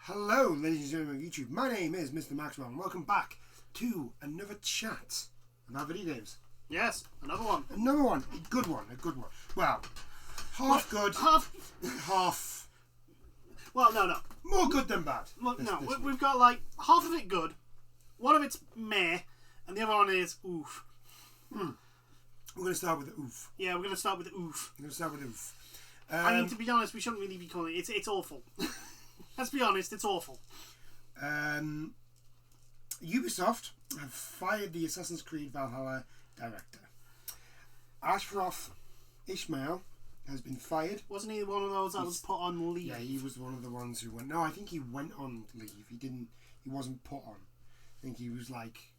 Hello, ladies and gentlemen of YouTube. My name is Mr. Maxwell, and welcome back to another chat about video games. Yes, another one. Another one. A good one. Well, good, half... Well, no. More good than bad. Look, we've got like half of it good, one of it's meh, and the other one is oof. We're going to start with the oof. Yeah, we're going to start with the oof. I mean, to be honest, we shouldn't really be calling it. It's awful. Let's be honest, it's awful. Ubisoft have fired the Assassin's Creed Valhalla director. Ashraf Ishmael has been fired. Wasn't he one of those that was put on leave? Yeah, he was one of the ones who went... No, I think he went on leave. He wasn't put on. I think he was like...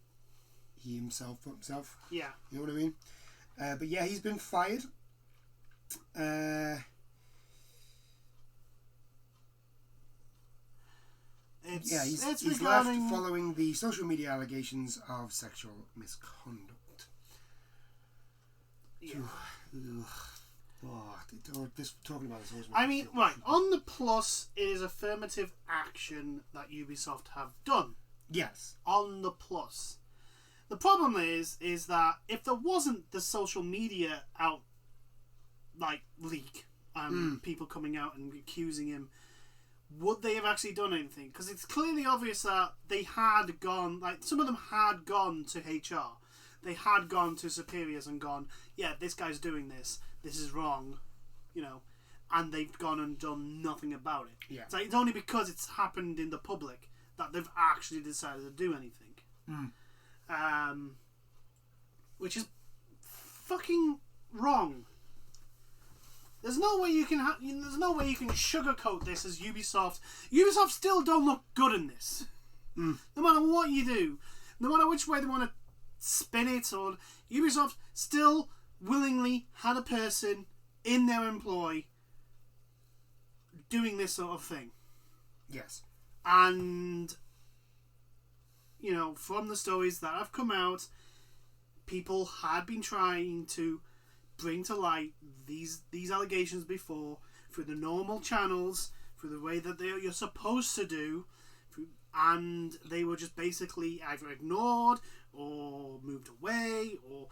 He himself put himself. Yeah. You know what I mean? But yeah, he's been fired. He's left following the social media allegations of sexual misconduct. Yeah. Talking about this. I mean, right, on the plus is affirmative action that Ubisoft have done. Yes. On the plus. The problem is that if there wasn't the social media leak and people coming out and accusing him, would they have actually done anything? Because it's clearly obvious that they had gone, some of them had gone to HR. They had gone to superiors and gone, yeah, this guy's doing this is wrong, and they've gone and done nothing about it. Yeah. It's only because it's happened in the public that they've actually decided to do anything. Which is fucking wrong. There's no way you can sugarcoat this as Ubisoft. Ubisoft still don't look good in this. No matter what you do, no matter which way they want to spin it, or Ubisoft still willingly had a person in their employ doing this sort of thing. Yes. And from the stories that have come out, people had been trying to bring to light these allegations before through the normal channels, through the way that you're supposed to do, and they were just basically either ignored or moved away or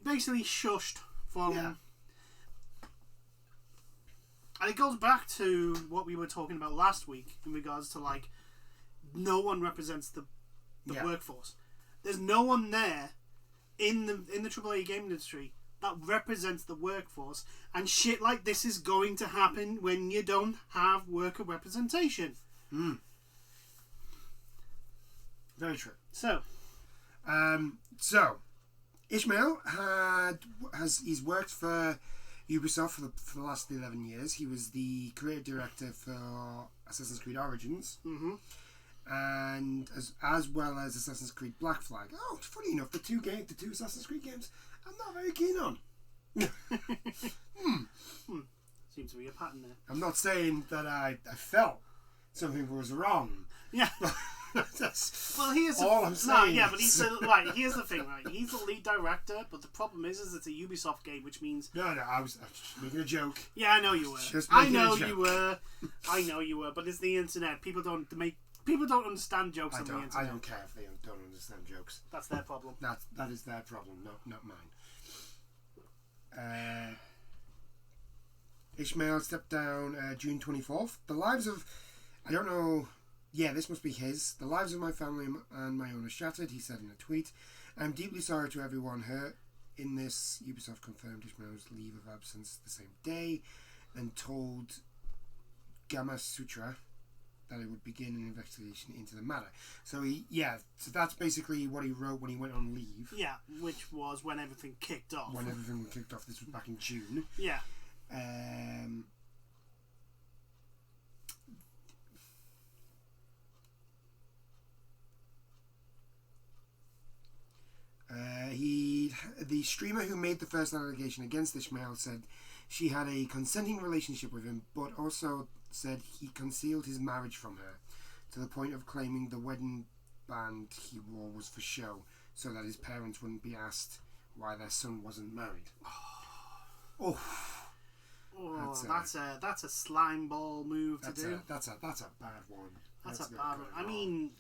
basically shushed from. Yeah. And it goes back to what we were talking about last week in regards to no one represents the workforce. There's no one there in the AAA game industry that represents the workforce, and shit like this is going to happen when you don't have worker representation. Very true. So Ishmael he's worked for Ubisoft for the last 11 years. He was the creative director for Assassin's Creed Origins. And as well as Assassin's Creed Black Flag. Oh, funny enough, the two Assassin's Creed games I'm not very keen on. Seems to be a pattern there. I'm not saying that I felt something was wrong. Yeah. That's here's all I'm saying. But here's the thing, right? He's the lead director, but the problem is it's a Ubisoft game, which means... No, I was just making a joke. Yeah, I know you were. I know you were, but it's the internet. People don't understand jokes on the internet. I don't care if they don't understand jokes. That's their problem. That is their problem, not mine. Ishmael stepped down June 24th. The lives of... I don't know... Yeah, this must be his. The lives of my family and my own are shattered, he said in a tweet. I'm deeply sorry to everyone hurt in this. Ubisoft confirmed Ishmael's leave of absence the same day and told Gamma Sutra that it would begin an investigation into the matter. So so that's basically what he wrote when he went on leave. Yeah, which was when everything kicked off. This was back in June. Yeah. The streamer who made the first allegation against Ishmael said she had a consenting relationship with him, but also said he concealed his marriage from her, to the point of claiming the wedding band he wore was for show, so that his parents wouldn't be asked why their son wasn't married. Oh, that's a slime ball move to do. That's a bad one. That's a bad one. I mean,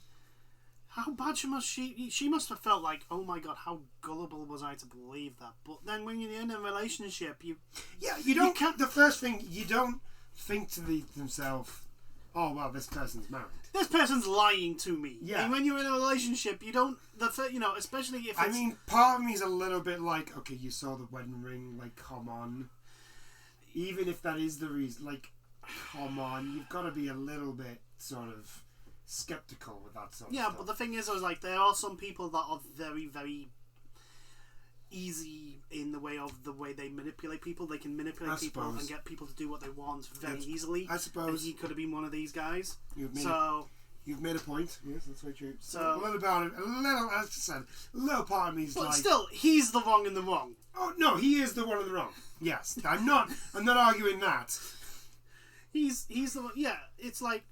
how bad she must have felt like, oh my god, how gullible was I to believe that? But then when you're in a relationship, you don't. The first thing, you don't think to themselves, oh well, this person's married. This person's lying to me. Yeah. And when you're in a relationship, you don't. Especially if. I mean, part of me is a little bit like, okay, you saw the wedding ring, like, come on. Even if that is the reason, like, come on, you've got to be a little bit sort of skeptical with that sort of stuff. Yeah, but the thing is, I was like, there are some people that are very, very easy in the way they manipulate people. They can manipulate people and get people to do what they want very easily. I suppose. And he could have been one of these guys. You've made a point. Yes, that's very true. So a little about it. As I said, a little part of me is like. But still, he's the wrong in the wrong. Oh no, he is the one in the wrong. Yes, I'm not arguing that. He's the one. Yeah, it's like.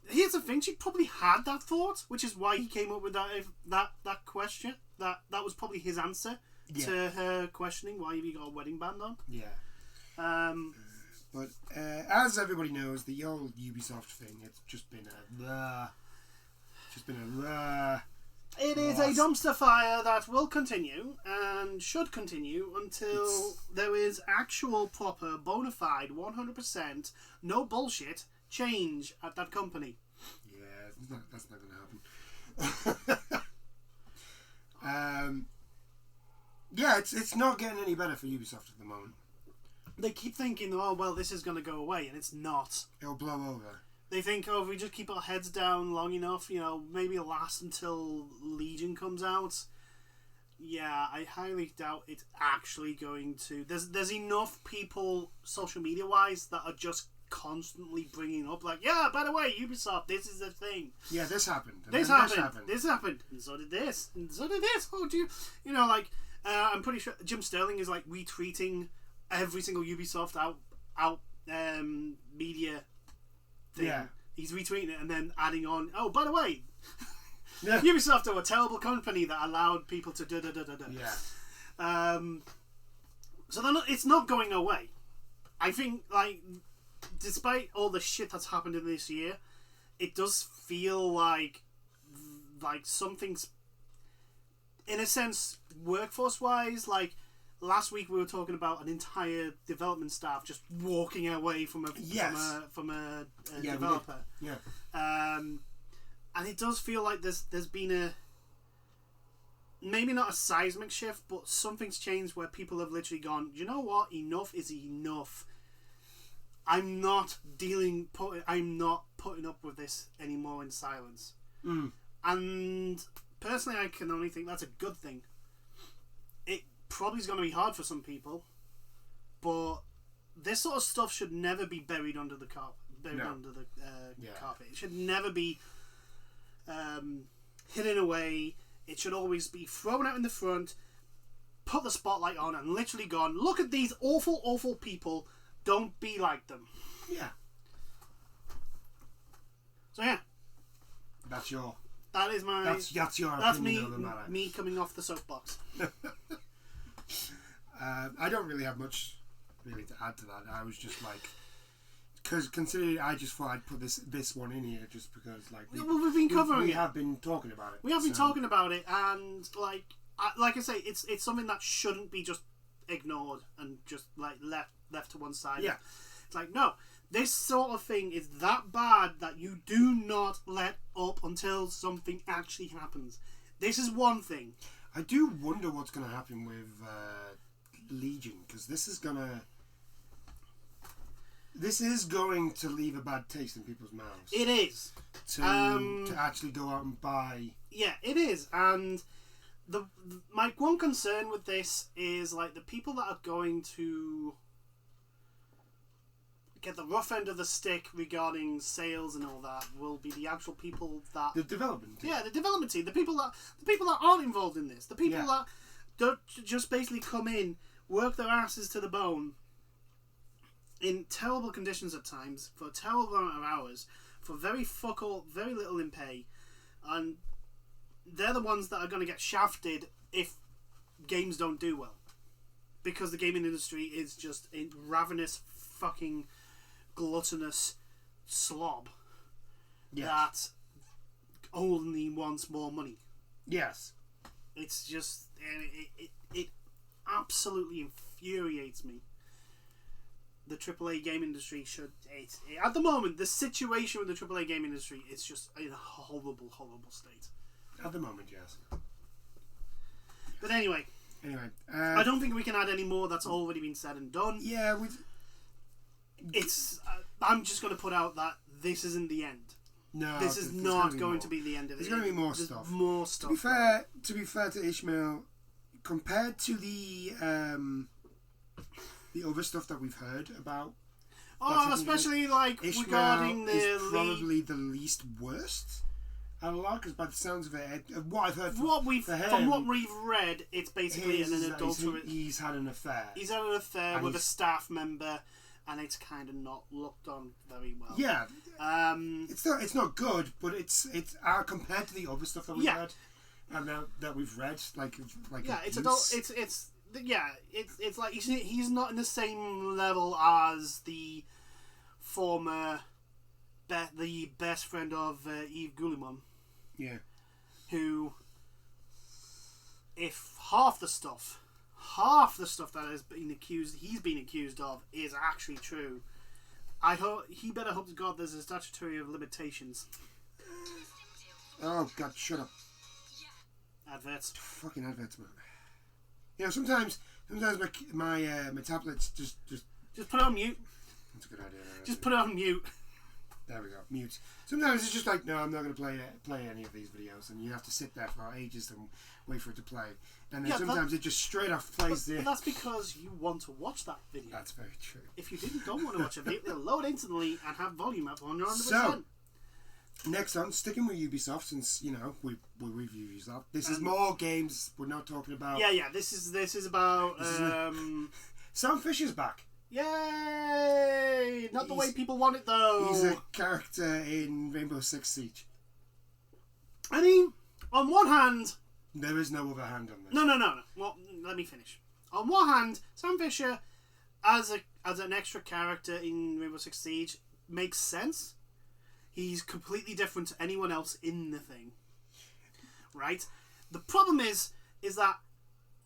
Here's the thing. She probably had that thought, which is why he came up with that question. That was probably his answer to her questioning. Why have you got a wedding band on? Yeah. But as everybody knows, the old Ubisoft thing, it's just been a It is a dumpster fire that will continue and should continue until there is actual, proper, bona fide, 100%, no bullshit change at that company. Yeah, that's not going to happen. Yeah, it's not getting any better for Ubisoft at the moment. They keep thinking, oh, well, this is going to go away, and it's not. It'll blow over. They think, oh, if we just keep our heads down long enough, maybe it'll last until Legion comes out. Yeah, I highly doubt it's actually going to. There's enough people, social media wise, that are just constantly bringing up, like, yeah, by the way, Ubisoft, this is the thing. Yeah, this happened. This happened. And so did this. And so did this. Oh, do you? I'm pretty sure Jim Sterling is like retweeting every single Ubisoft out media thing. Yeah. He's retweeting it and then adding on, oh, by the way, yeah. Ubisoft are a terrible company that allowed people to da-da-da-da-da. Yeah. So it's not going away. I think, like, despite all the shit that's happened in this year, it does feel like something's, in a sense, workforce-wise, like, last week we were talking about an entire development staff just walking away from a developer. Yeah. And it does feel like there's been a, maybe not a seismic shift, but something's changed where people have literally gone, you know what? Enough is enough. I'm not putting up with this anymore in silence. Mm. And personally, I can only think that's a good thing. Probably is going to be hard for some people, but this sort of stuff should never be buried under the carpet. Carpet. It should never be hidden away. It should always be thrown out in the front, put the spotlight on, and literally gone, look at these awful, awful people. Don't be like them. Yeah. So yeah. That's your opinion of the matter. Me coming off the soapbox. I don't really have much really to add to that. I was just like, because considering I just thought I'd put this one in here just because we've been covering it. We have been talking about it. We have been talking about it, and like I say, it's something that shouldn't be just ignored and just like left to one side. Yeah, it's like, no, this sort of thing is that bad that you do not let up until something actually happens. This is one thing. I do wonder what's going to happen with Legion, because this is going to leave a bad taste in people's mouths. It is. To actually go out and buy. Yeah, it is. And my one concern with this is, like, the people that are going to get the rough end of the stick regarding sales and all that will be the actual people that the development team. Yeah, the development team, the people that aren't involved in this, the people that don't just basically come in, work their asses to the bone in terrible conditions at times for a terrible amount of hours for very fuck all, very little in pay, and they're the ones that are going to get shafted if games don't do well, because the gaming industry is just in ravenous fucking gluttonous slob Yes. that only wants more money. Yes. It's just it absolutely infuriates me. The AAA game industry should. At the moment, the situation with the AAA game industry is just in a horrible, horrible state. At the moment, yes. But anyway, I don't think we can add any more. That's already been said and done. Yeah, It's. I'm just going to put out that this isn't the end. No, this is not going to be the end of it. There's going to be more stuff. More stuff. To be fair to Ishmael, compared to the other stuff that we've heard about. Oh, especially like Ishmael regarding the is probably the least worst. A lot, because by the sounds of it, what I've heard from what we've read, it's basically an adulterate. He's had an affair. He's had an affair with a staff member, and it's kind of not looked on very well. Yeah, it's not good, but it's compared to the other stuff that we've heard and that we've read, like yeah, it's adult. It's like he's not in the same level as the former the best friend of Yves Goulimon. Yeah. Who, if half the stuff that he's been accused of is actually true, he better hope to God there's a statutory of limitations. Oh God, shut up. Adverts. Fucking adverts, man. You know, sometimes my tablets just put it on mute. That's a good idea. Just put it on mute. There we go. Mute. Sometimes it's just like, no, I'm not going to play any of these videos, and you have to sit there for ages and wait for it to play. And then sometimes it just straight off plays the. That's because you want to watch that video. That's very true. If you don't want to watch a video, it'll load instantly and have volume up 100%. So, next on, sticking with Ubisoft, since we review Ubisoft. This is more games. We're not talking about. Yeah. This is about. Sam Fisher's back. Yay! Not the way people want it, though. He's a character in Rainbow Six Siege. I mean, on one hand... There is no other hand on this. No. Well, let me finish. On one hand, Sam Fisher, as an extra character in Rainbow Six Siege, makes sense. He's completely different to anyone else in the thing. Right? The problem is that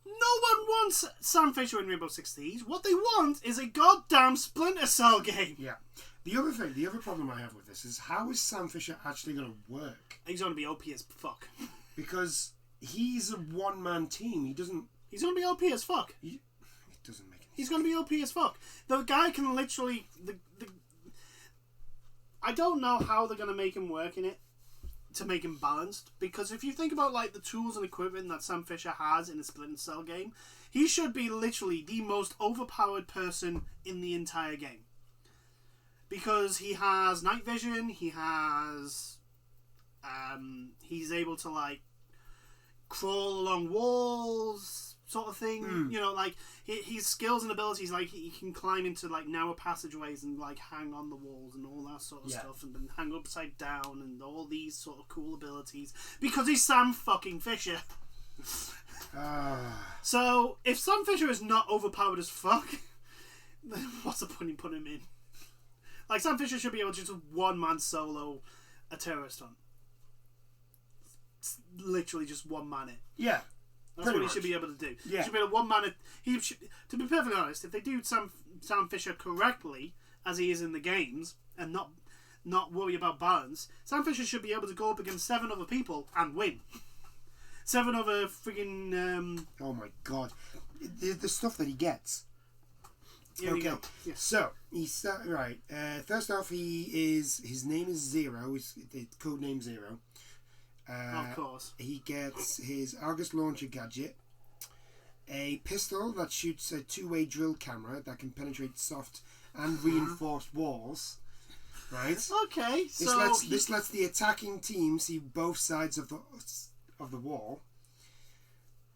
no one wants Sam Fisher in Rainbow Six Siege. What they want is a goddamn Splinter Cell game. Yeah. The other problem I have with this is, how is Sam Fisher actually going to work? He's going to be OP as fuck. Because he's a one-man team. He's going to be OP as fuck. It doesn't make any sense. He's going to be OP as fuck. The guy can literally... I don't know how they're going to make him work in it to make him balanced, because if you think about like the tools and equipment that Sam Fisher has in a Splinter Cell game, he should be literally the most overpowered person in the entire game, because he has night vision, he's able to like crawl along walls sort of thing. Like his skills and abilities, like he can climb into like narrow passageways and like hang on the walls and all that sort of stuff, and then hang upside down and all these sort of cool abilities because he's Sam fucking Fisher. So if Sam Fisher is not overpowered as fuck, then what's the point in putting him in? Like, Sam Fisher should be able to just one-man solo a terrorist hunt. It's literally just one man it. Yeah. That's what he should be able to do. Yeah. He should be able to one man it. To be perfectly honest, if they do Sam Fisher correctly, as he is in the games, and not worry about balance, Sam Fisher should be able to go up against 7 other people and win. 7 other friggin'... Oh my god. The stuff that he gets. Here we go. Yeah. So, he's... right. First off, his name is Zero. His code name Zero. Of course. He gets his August launcher gadget, a pistol that shoots a 2-way drill camera that can penetrate soft and reinforced walls. Right? Okay, This lets the attacking team see both sides of the wall,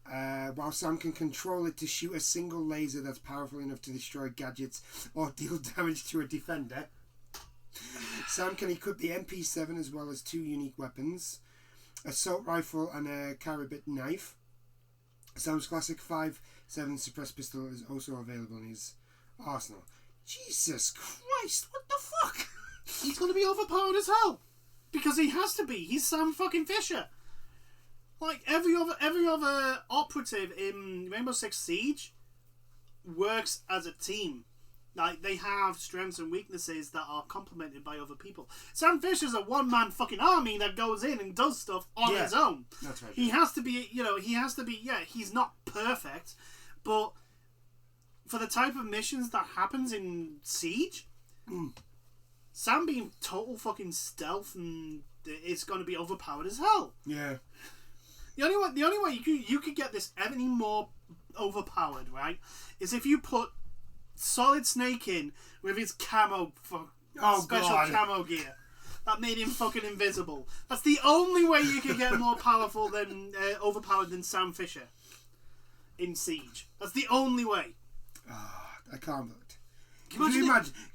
while Sam can control it to shoot a single laser that's powerful enough to destroy gadgets or deal damage to a defender. Sam can equip the MP7 as well as 2 unique weapons, assault rifle and a carabit knife. Sam's classic 5.7 suppressed pistol is also available in his arsenal. Jesus Christ, what the fuck? He's going to be overpowered as hell. Because he has to be. He's Sam fucking Fisher. Like, every other operative in Rainbow Six Siege works as a team. Like, they have strengths and weaknesses that are complemented by other people. Sam Fisher's a one-man fucking army that goes in and does stuff on his own. That's right. He has to be, he's not perfect, but for the type of missions that happens in Siege, Sam being total fucking stealth and it's going to be overpowered as hell. Yeah. The only way you could get this any more overpowered, right, is if you put Solid Snake in with his camo camo gear that made him fucking invisible. That's the only way you could get more powerful than overpowered than Sam Fisher in Siege. That's the only way. I can't. Can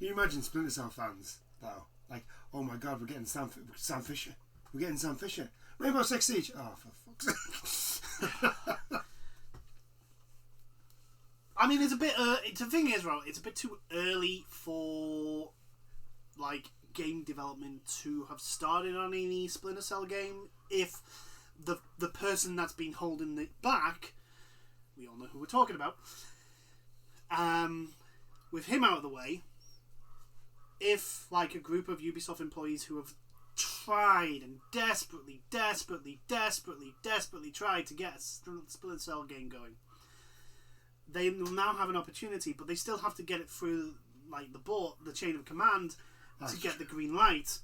you imagine Splinter Cell fans though? Like, oh my god, we're getting Sam Fisher. We're getting Sam Fisher. Rainbow Six Siege. Oh, for fuck's sake. I mean, it's a bit. The thing is, right, it's a bit too early for like game development to have started on any Splinter Cell game. If the person that's been holding it back, we all know who we're talking about. With him out of the way, if like a group of Ubisoft employees who have tried and desperately tried to get a Splinter Cell game going, they will now have an opportunity, but they still have to get it through like the chain of command to get the green light.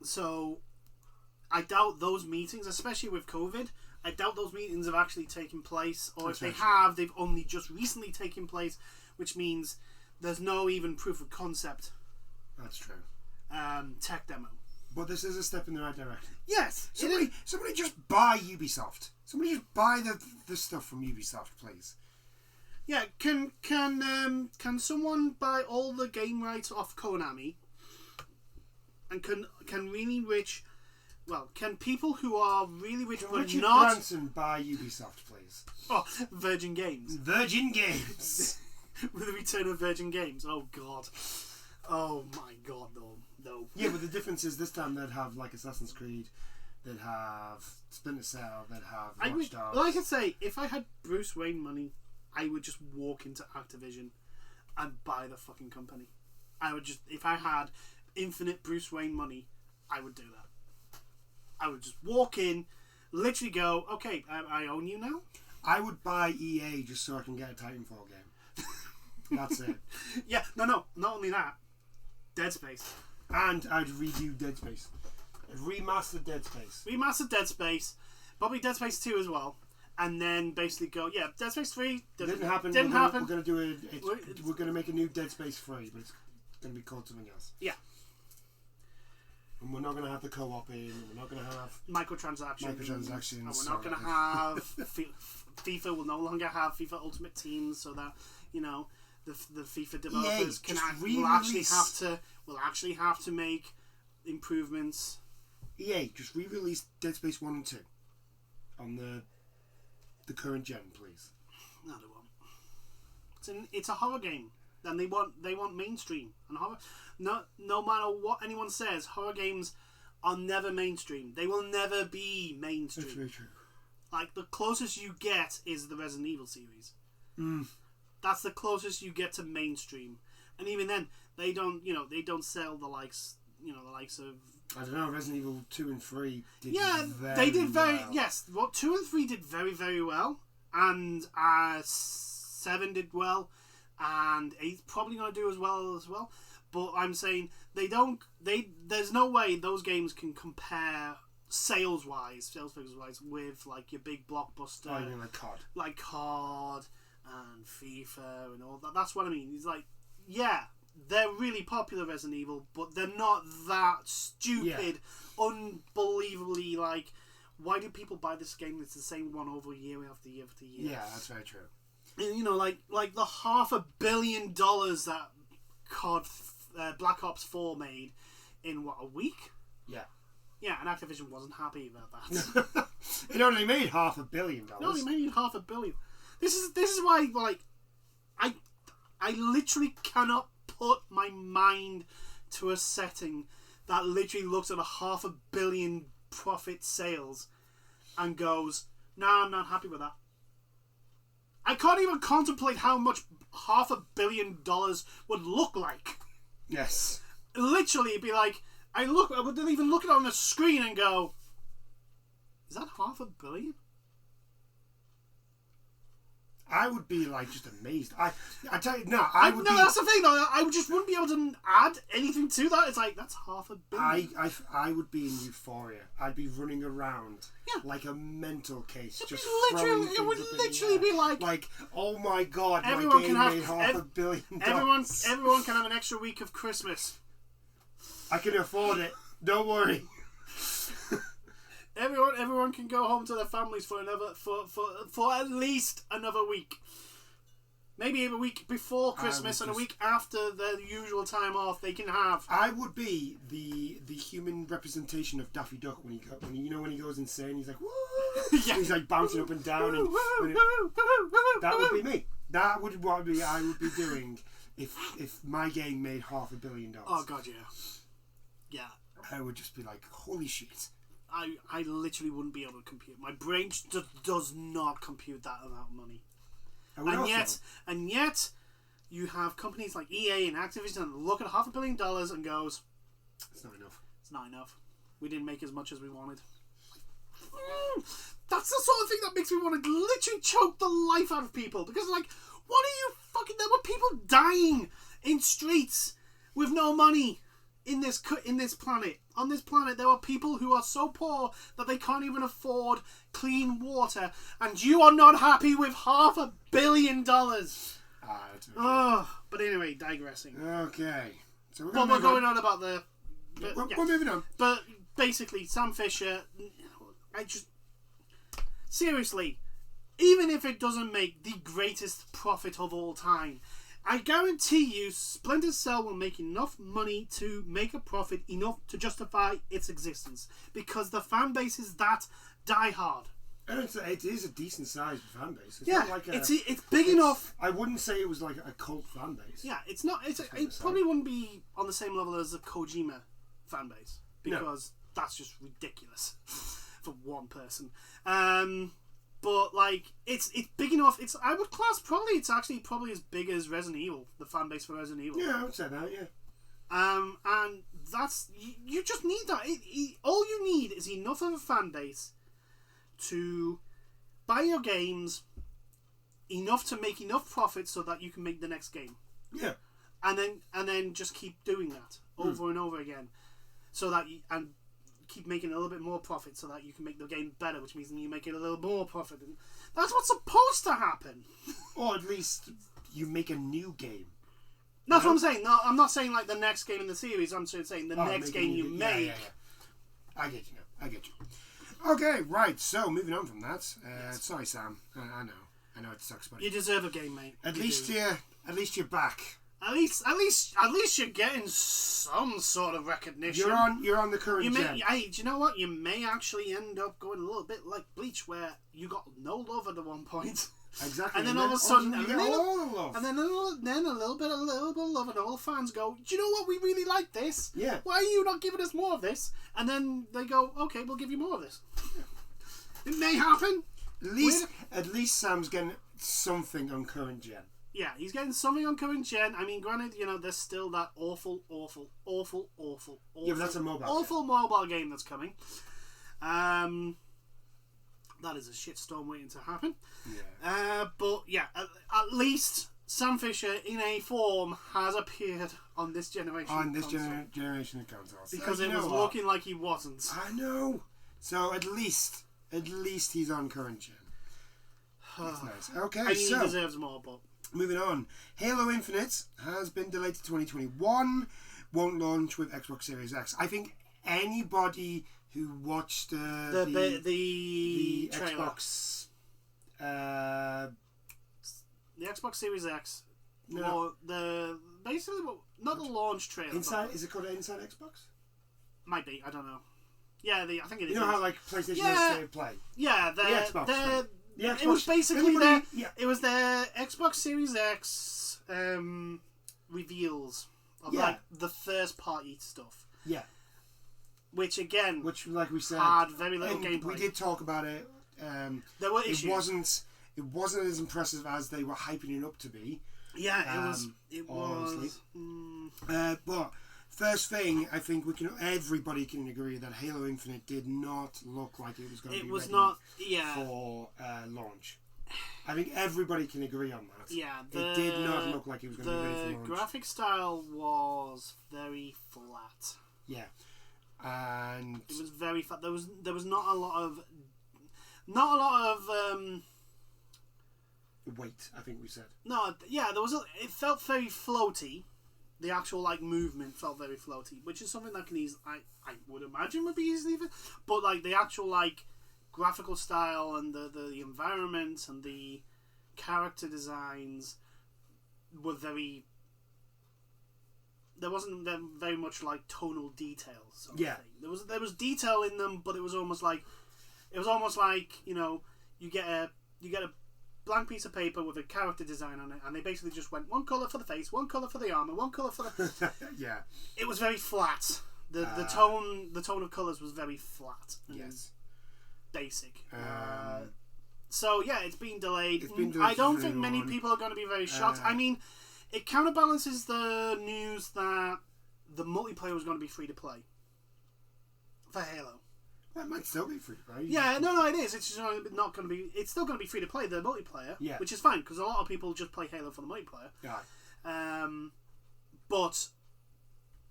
So I doubt those meetings, especially with COVID, I doubt those meetings have actually taken place, or if they have, they've only just recently taken place, which means there's no even proof of concept. That's true. Tech demo. But this is a step in the right direction. Yes. Somebody just buy Ubisoft. Somebody just buy the stuff from Ubisoft, please. Yeah. Can someone buy all the game rights off Konami? And can really rich? Well, can people who are really rich but Richard not Branson buy Ubisoft, please? Oh, Virgin Games. Virgin Games. With the return of Virgin Games. Oh God. Oh my God, no. Yeah, but the difference is this time they'd have like Assassin's Creed, they'd have Splinter Cell, they'd have Watch Dogs. Like I say, if I had Bruce Wayne money, I would just walk into Activision and buy the fucking company. I would just, if I had infinite Bruce Wayne money, I would do that. I would just walk in, literally go, okay, I own you now. I would buy EA just so I can get a Titanfall game. That's it. Yeah, no, not only that, Dead Space. And I'd redo Dead Space. I'd remaster Dead Space. Remaster Dead Space. Probably Dead Space 2 as well. And then basically go, yeah, Dead Space 3 didn't happen. Didn't happen. We're going to do we're going to make a new Dead Space 3, but it's going to be called something else. Yeah. And we're not going to have the co-op in. We're not going to have microtransactions. And we're not going to have FIFA will no longer have FIFA Ultimate Teams, so that the FIFA developers will actually have to make improvements. EA, just re-release Dead Space 1 and 2 on the current gen, please. No, they won't. It's a horror game, and they want mainstream and horror. No matter what anyone says, horror games are never mainstream. They will never be mainstream. That's very true. Like the closest you get is the Resident Evil series. That's the closest you get to mainstream, and even then, they don't sell the likes of. I don't know. Resident Evil 2 and 3 did. Yeah, they did very well. Yes. Well, 2 and 3 did very, very well, and 7 did well, and 8's probably going to do as well. But I'm saying they don't. There's no way those games can compare sales figures wise, with like your big blockbuster. Oh, you mean like COD, and FIFA and all that. That's what I mean. It's like, yeah, they're really popular, Resident Evil, but they're not that stupid, unbelievably like. Why do people buy this game? It's the same one over year after year after year. Yeah, that's very true. And like the $500 million that COD Black Ops 4 made in what, a week? Yeah. Yeah, and Activision wasn't happy about that. It only made $500 million. It only made $500 million. This is why, like, I I literally cannot put my mind to a setting that literally looks at a $500 million profit sales and goes, "Nah, I'm not happy with that." I can't even contemplate how much $500 million would look like. Yes. Literally, it'd be like, I would even look at it on the screen and go, "Is that $500 million?" I would be like just amazed. I tell you, no, I would. No, that's the thing. Though, I just wouldn't be able to add anything to that. It's like, that's $500 million. I would be in euphoria. I'd be running around like a mental case, just throwing things it would up in literally the air. be like, oh my god, everyone my game can made $500 million. Everyone can have an extra week of Christmas. I can afford it. Don't worry. Everyone can go home to their families for at least another week. Maybe a week before Christmas and a week after their usual time off they can have. I would be the human representation of Daffy Duck when he goes insane. He's like, woo! Yeah. He's like bouncing up and down, and that would be me. That would what I would be doing if my game made $500 million. Oh god, yeah. I would just be like, holy shit. I literally wouldn't be able to compute. My brain just does not compute that amount of money. And yet, you have companies like EA and Activision that look at $500 million and goes, "It's not enough. It's not enough. We didn't make as much as we wanted." That's the sort of thing that makes me want to literally choke the life out of people, because like, what are you fucking? There were people dying in streets with no money. In this planet, on this planet, there are people who are so poor that they can't even afford clean water, and you are not happy with $500 million. That's okay. Oh, but anyway, digressing. Okay, so we're going on about the. We're moving on. But basically, Sam Fisher, seriously, even if it doesn't make the greatest profit of all time, I guarantee you Splinter Cell will make enough money to make a profit enough to justify its existence, because the fan base is that diehard. And it is a decent sized fan base. It's yeah, not like it's big enough. I wouldn't say it was like a cult fan base. Yeah, it's not. It probably wouldn't be on the same level as a Kojima fan base, because that's just ridiculous for one person. But like, it's big enough. I would class it's actually probably as big as Resident Evil, the fan base for Resident Evil. Yeah, I would say that. Yeah. And that's you just need that. All you need is enough of a fan base to buy your games, enough to make enough profit so that you can make the next game. Yeah. And then just keep doing that over and over again, so that and keep making a little bit more profit so that you can make the game better, which means you make it a little more profit. And that's what's supposed to happen. Or at least you make a new game. That's what I'm saying. No, I'm not saying like the next game in the series. I'm saying the next game you make. Yeah. I get you now. I get you. Okay, right. So moving on from that. Sorry, Sam. I know it sucks, buddy. You deserve a game, mate. At least you're back. At least you're getting some sort of recognition. You're on the current gen. Hey, do you know what? You may actually end up going a little bit like Bleach, where you got no love at the one point. Exactly. And then all of a sudden, you get all the love. And then a little bit of love, and all the fans go, "Do you know what? We really like this. Yeah. Why are you not giving us more of this?" And then they go, "Okay, we'll give you more of this." It may happen. At least Sam's getting something on current gen. Yeah, he's getting something on current gen. I mean, granted, there's still that awful. Yeah, but that's a mobile. Awful game. Mobile game that's coming. That is a shitstorm waiting to happen. Yeah. But yeah, at least Sam Fisher in a form has appeared on this generation. On this generation of consoles, because it was looking like he wasn't. I know. So at least he's on current gen. That's nice. Okay, and he deserves more, but. Moving on, Halo Infinite has been delayed to 2021. Won't launch with Xbox Series X. I think anybody who watched the trailer. Xbox, the Xbox Series X, no, basically not the launch trailer. Is it called Inside Xbox? Might be. I don't know. Yeah, I think it is. You know how like PlayStation has Save Play. Yeah, the Xbox. The Xbox, it was basically anybody, it was their Xbox Series X reveals of like the first party stuff. Yeah. Which again, like we said, had very little gameplay. We did talk about it. There were issues. It wasn't as impressive as they were hyping it up to be. Yeah, it was. But first thing, I think everybody can agree that Halo Infinite did not look like it was going to be ready for launch. I think everybody can agree on that. Yeah, it did not look like it was going to be ready for launch. The graphic style was very flat. Yeah, and it was very flat. There was not a lot of weight. I think we said it felt very floaty. The actual like movement felt very floaty, which is something that can I would imagine would be easily, but like the actual like graphical style and the environment and the character designs were very. There wasn't very much like tonal details. Yeah, there was detail in them, but it was almost like you get a blank piece of paper with a character design on it, and they basically just went one colour for the face, one colour for the armour, one colour for the. Yeah. It was very flat. The tone of colours was very flat. Yes. Basic. So yeah, it's been delayed. I don't think many people are going to be very shocked. I mean, it counterbalances the news that the multiplayer was going to be free to play for Halo. That might still be free to play. Yeah, no, it is. It's just not going to be. It's still going to be free to play the multiplayer, which is fine because a lot of people just play Halo for the multiplayer. Yeah. But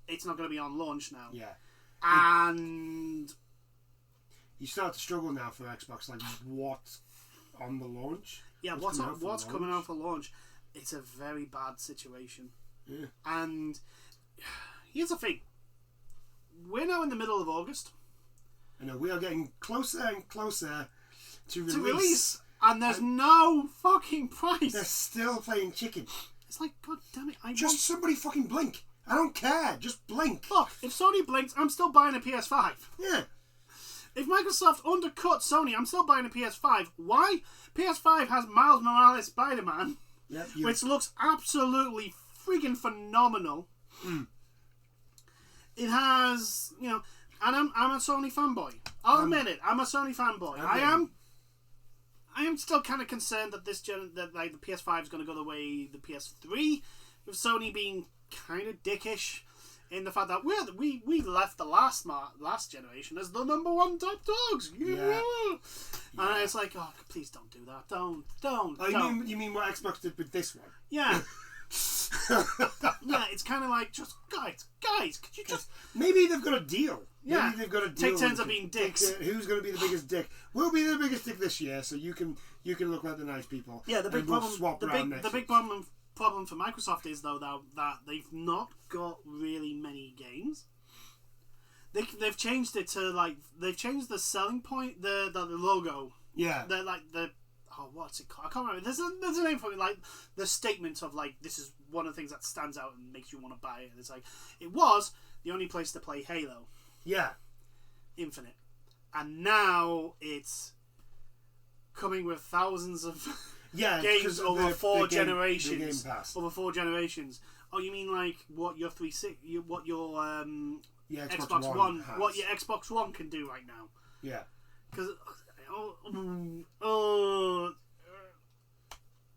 it's not going to be on launch now. Yeah. And you start to struggle now for Xbox. Like what's on the launch? Yeah, what's coming out for launch? It's a very bad situation. Yeah. And here's the thing: we're now in the middle of August. I know we are getting closer and closer to release. And there's no fucking price. They're still playing chicken. It's like, god damn it! Somebody fucking blink. I don't care. Just blink. Look, if Sony blinks, I'm still buying a PS5. Yeah. If Microsoft undercut Sony, I'm still buying a PS5. Why? PS5 has Miles Morales Spider-Man, which looks absolutely freaking phenomenal. Mm. It has, and I'm a Sony fanboy. I'll admit it. I'm a Sony fanboy. I am still kind of concerned that the PS5 is going to go the way the PS3, with Sony being kind of dickish in the fact that we left the last generation as the number one top dogs. Yeah. And it's like, oh, please don't do that. Don't. Oh, you mean what Xbox did with this one? Yeah. Yeah, it's kind of like, just guys, could you just... Maybe they've got a deal. Yeah. Maybe they've got a deal. Take turns of being dicks. Who's going to be the biggest dick? We'll be the biggest dick this year, so you can look like the nice people. Yeah, the big problem. The big problem for Microsoft is though that they've not got really many games. They've changed it to they've changed the selling point, the logo. Yeah. What's it called? I can't remember. There's a name for it, like the statement of this is one of the things that stands out and makes you want to buy it. And it's like, it was the only place to play Halo. Yeah. Infinite. And now it's coming with thousands of games over four generations. Over 4 generations. Oh, you mean like what your Xbox One has. What your Xbox One can do right now? Yeah. Because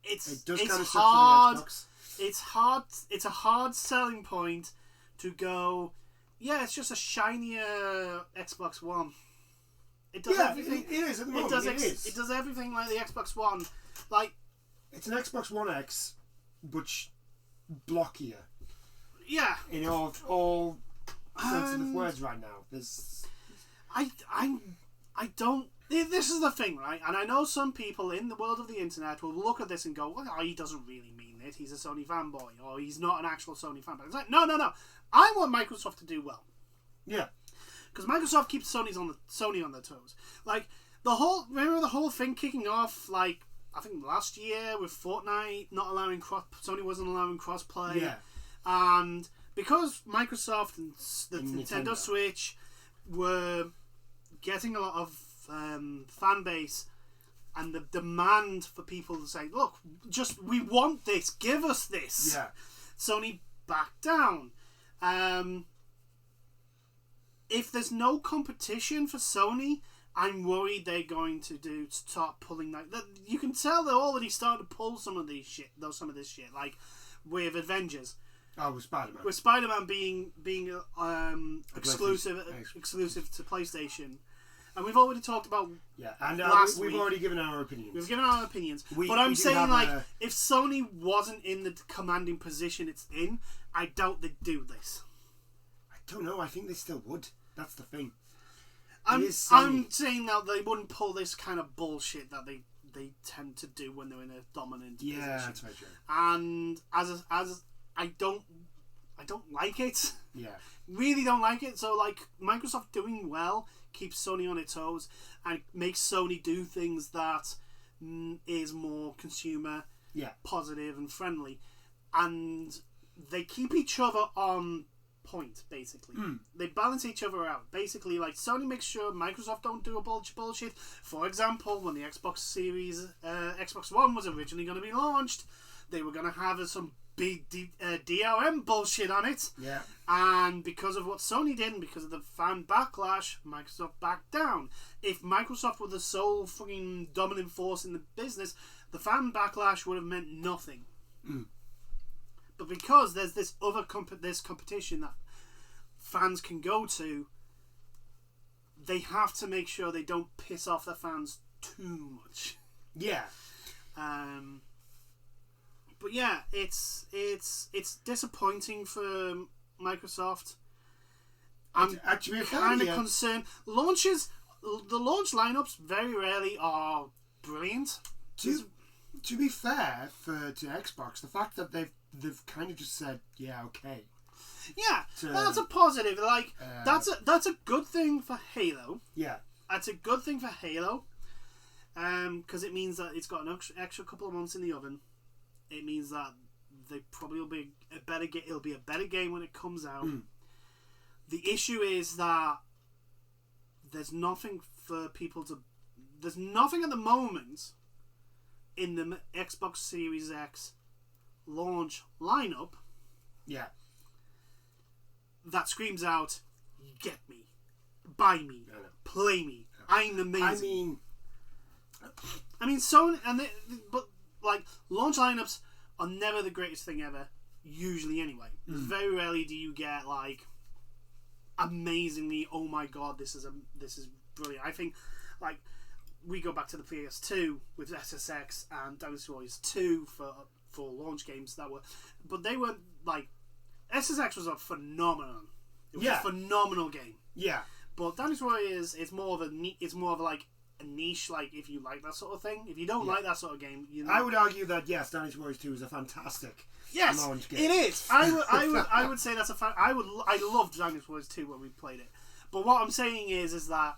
it's hard. It's hard. It's a hard selling point to go. Yeah, it's just a shinier Xbox One. It does everything. It is at the moment. It does everything like the Xbox One. Like, it's an Xbox One X, but blockier. Yeah. In all sensitive words right now. I don't. This is the thing, right? And I know some people in the world of the internet will look at this and go, "Well, he doesn't really mean it. He's a Sony fanboy, or he's not an actual Sony fanboy." It's like, no. I want Microsoft to do well. Yeah. Because Microsoft keeps Sony on their toes. Like remember the whole thing kicking off, like I think last year with Fortnite not allowing Sony wasn't allowing crossplay. Yeah. And because Microsoft and the Nintendo Switch were getting a lot of fan base, and the demand for people to say, look, we want this, give us this. Yeah. Sony backed down. If there's no competition for Sony, I'm worried they're going to start pulling that. You can tell they're already starting to pull some of this shit, like with Avengers. Oh, with Spider-Man. With Spider-Man being exclusive to PlayStation. And we've already talked about and we've week. Already given our opinions. We've given our opinions. But I'm saying, if Sony wasn't in the commanding position it's in, I doubt they'd do this. I don't know. I think they still would. That's the thing. I'm saying that they wouldn't pull this kind of bullshit that they tend to do when they're in a dominant position. Yeah, that's very true. And as I don't like it. Yeah. Really don't like it. So like Microsoft doing well keeps Sony on its toes and makes Sony do things that is more consumer positive and friendly, and they keep each other on point. Basically, they balance each other out. Basically, like Sony makes sure Microsoft don't do a bunch of bullshit. For example, when the Xbox Series Xbox One was originally going to be launched, they were going to have some big DRM bullshit on it. Yeah. And because of what Sony did and because of the fan backlash, Microsoft backed down. If Microsoft were the sole fucking dominant force in the business, the fan backlash would have meant nothing. But because there's this other competition that fans can go to, they have to make sure they don't piss off their fans too much. Yeah. But yeah, it's disappointing for Microsoft. I'm actually kind of concerned. The launch lineups very rarely are brilliant. To be fair to Xbox, the fact that they've kind of just said okay. Yeah, that's a positive. Like that's a good thing for Halo. Yeah, that's a good thing for Halo. Because it means that it's got an extra couple of months in the oven. It means that they probably will be a better game. It'll be a better game when it comes out. The issue is that there's nothing for people to. There's nothing at the moment in the Xbox Series X launch lineup. Yeah. That screams out, "Get me, buy me, play me. I'm amazing." I mean, Sony but. Like, launch lineups are never the greatest thing ever, usually anyway. Very rarely do you get, like, amazingly, oh my god, this is brilliant. I think, like, we go back to the PS2 with SSX and Dynasty Warriors 2 for launch games that were... But they were, like... SSX was a phenomenon. It was a phenomenal game. Yeah. But Dynasty Warriors is more of like, a niche, like if you like that sort of thing. If you don't like that sort of game, I would argue that yes, Dynasty Warriors 2 is a fantastic launch game. It is. I would say that's a I loved Dynasty Warriors 2 when we played it. But what I'm saying is that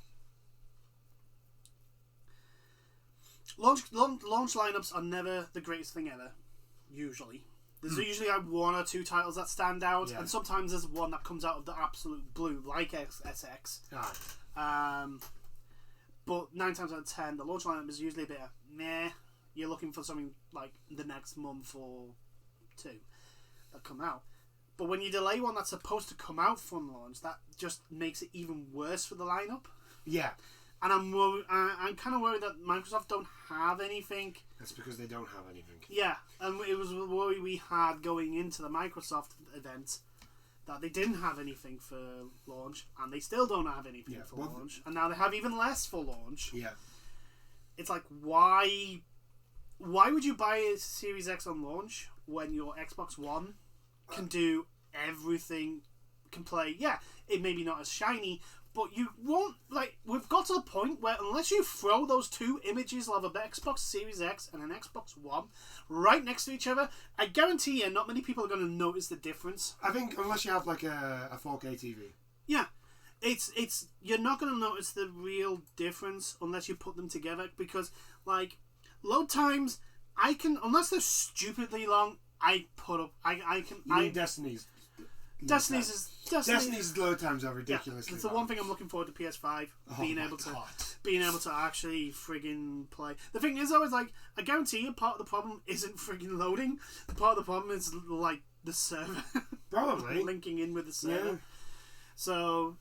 launch lineups are never the greatest thing ever. Usually, there's usually one or two titles that stand out, and sometimes there's one that comes out of the absolute blue, like SX. But 9 times out of 10, the launch lineup is usually a bit of meh. You're looking for something like the next month or two that come out. But when you delay one that's supposed to come out from launch, that just makes it even worse for the lineup. Yeah. And I'm kind of worried that Microsoft don't have anything. That's because they don't have anything. Yeah, and it was a worry we had going into the Microsoft event, that they didn't have anything for launch, and they still don't have anything for launch, and now they have even less for launch. Yeah. It's like, why would you buy a Series X on launch when your Xbox One can do everything, can play, it may be not as shiny, but you won't, like, we've got to the point where unless you throw those two images of an Xbox Series X and an Xbox One right next to each other, I guarantee you not many people are going to notice the difference. I think unless you have, like, a 4K TV. Yeah. It's you're not going to notice the real difference unless you put them together, because, like, load times, unless they're stupidly long, I can... You mean Destiny's? Destiny's load times are ridiculously. It's the one thing I'm looking forward to PS5 being able to actually friggin' play. The thing is, though, is like I guarantee you, part of the problem isn't friggin' loading. Part of the problem is like the server, probably linking in with the server. Yeah. So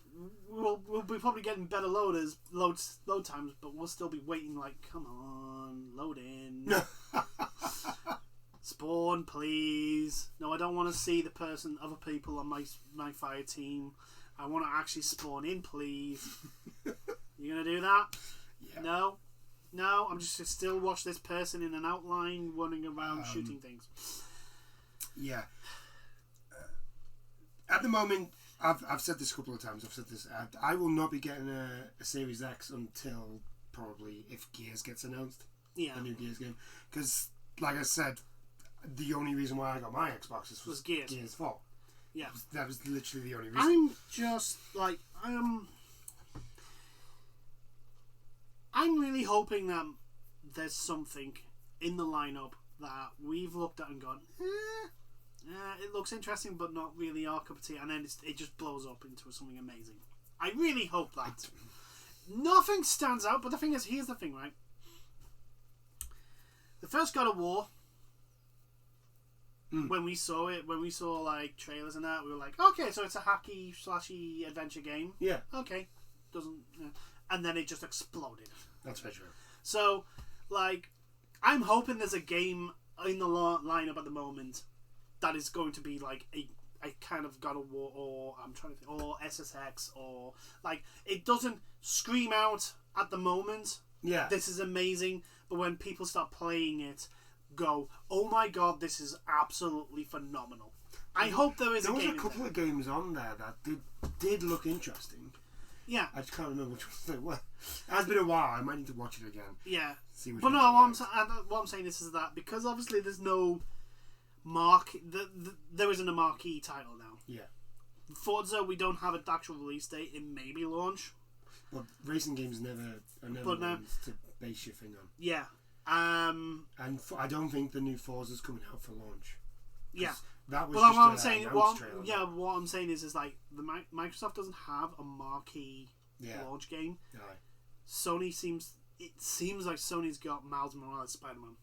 we'll be probably getting better load times, but we'll still be waiting. Like, come on, load in. Spawn, please. No, I don't want to see the other people on my fire team. I want to actually spawn in, please. You gonna do that? Yeah. No. I'm just gonna still watch this person in an outline running around shooting things. Yeah. At the moment, I've said this a couple of times. I've said this. I will not be getting a Series X until probably if Gears gets announced. Yeah. A new Gears game, because like I said, the only reason why I got my Xbox was Gears 4. Yeah. That was literally the only reason. I'm just like I'm really hoping that there's something in the lineup that we've looked at and gone, it looks interesting, but not really our cup of tea, and then it just blows up into something amazing. I really hope that. Nothing stands out, but the thing is, here's the thing, right? The first God of War, when we saw like trailers and that, we were like, okay, so it's a hacky slashy adventure game. Yeah. Okay. And then it just exploded. That's very true. So, like, I'm hoping there's a game in the lineup at the moment that is going to be like a kind of God of War, or I'm trying to think, or SSX, or like it doesn't scream out at the moment. Yeah. This is amazing, but when people start playing it, go, oh my god, this is absolutely phenomenal. I hope there is. There was a couple of games on there that did look interesting. Yeah. I just can't remember which ones they were. It has been a while. I might need to watch it again. Yeah. See which but no, what I'm saying is that because obviously there's no there isn't a marquee title now. Yeah. Forza, we don't have an actual release date. It may be launch. But racing games are never ones to base your thing on. Yeah. And I don't think the new Forza's coming out for launch. Yeah. That was just what I'm saying. What I'm saying is like Microsoft doesn't have a marquee launch game. Aye. Sony seems like Sony's got Miles Morales Spider-Man.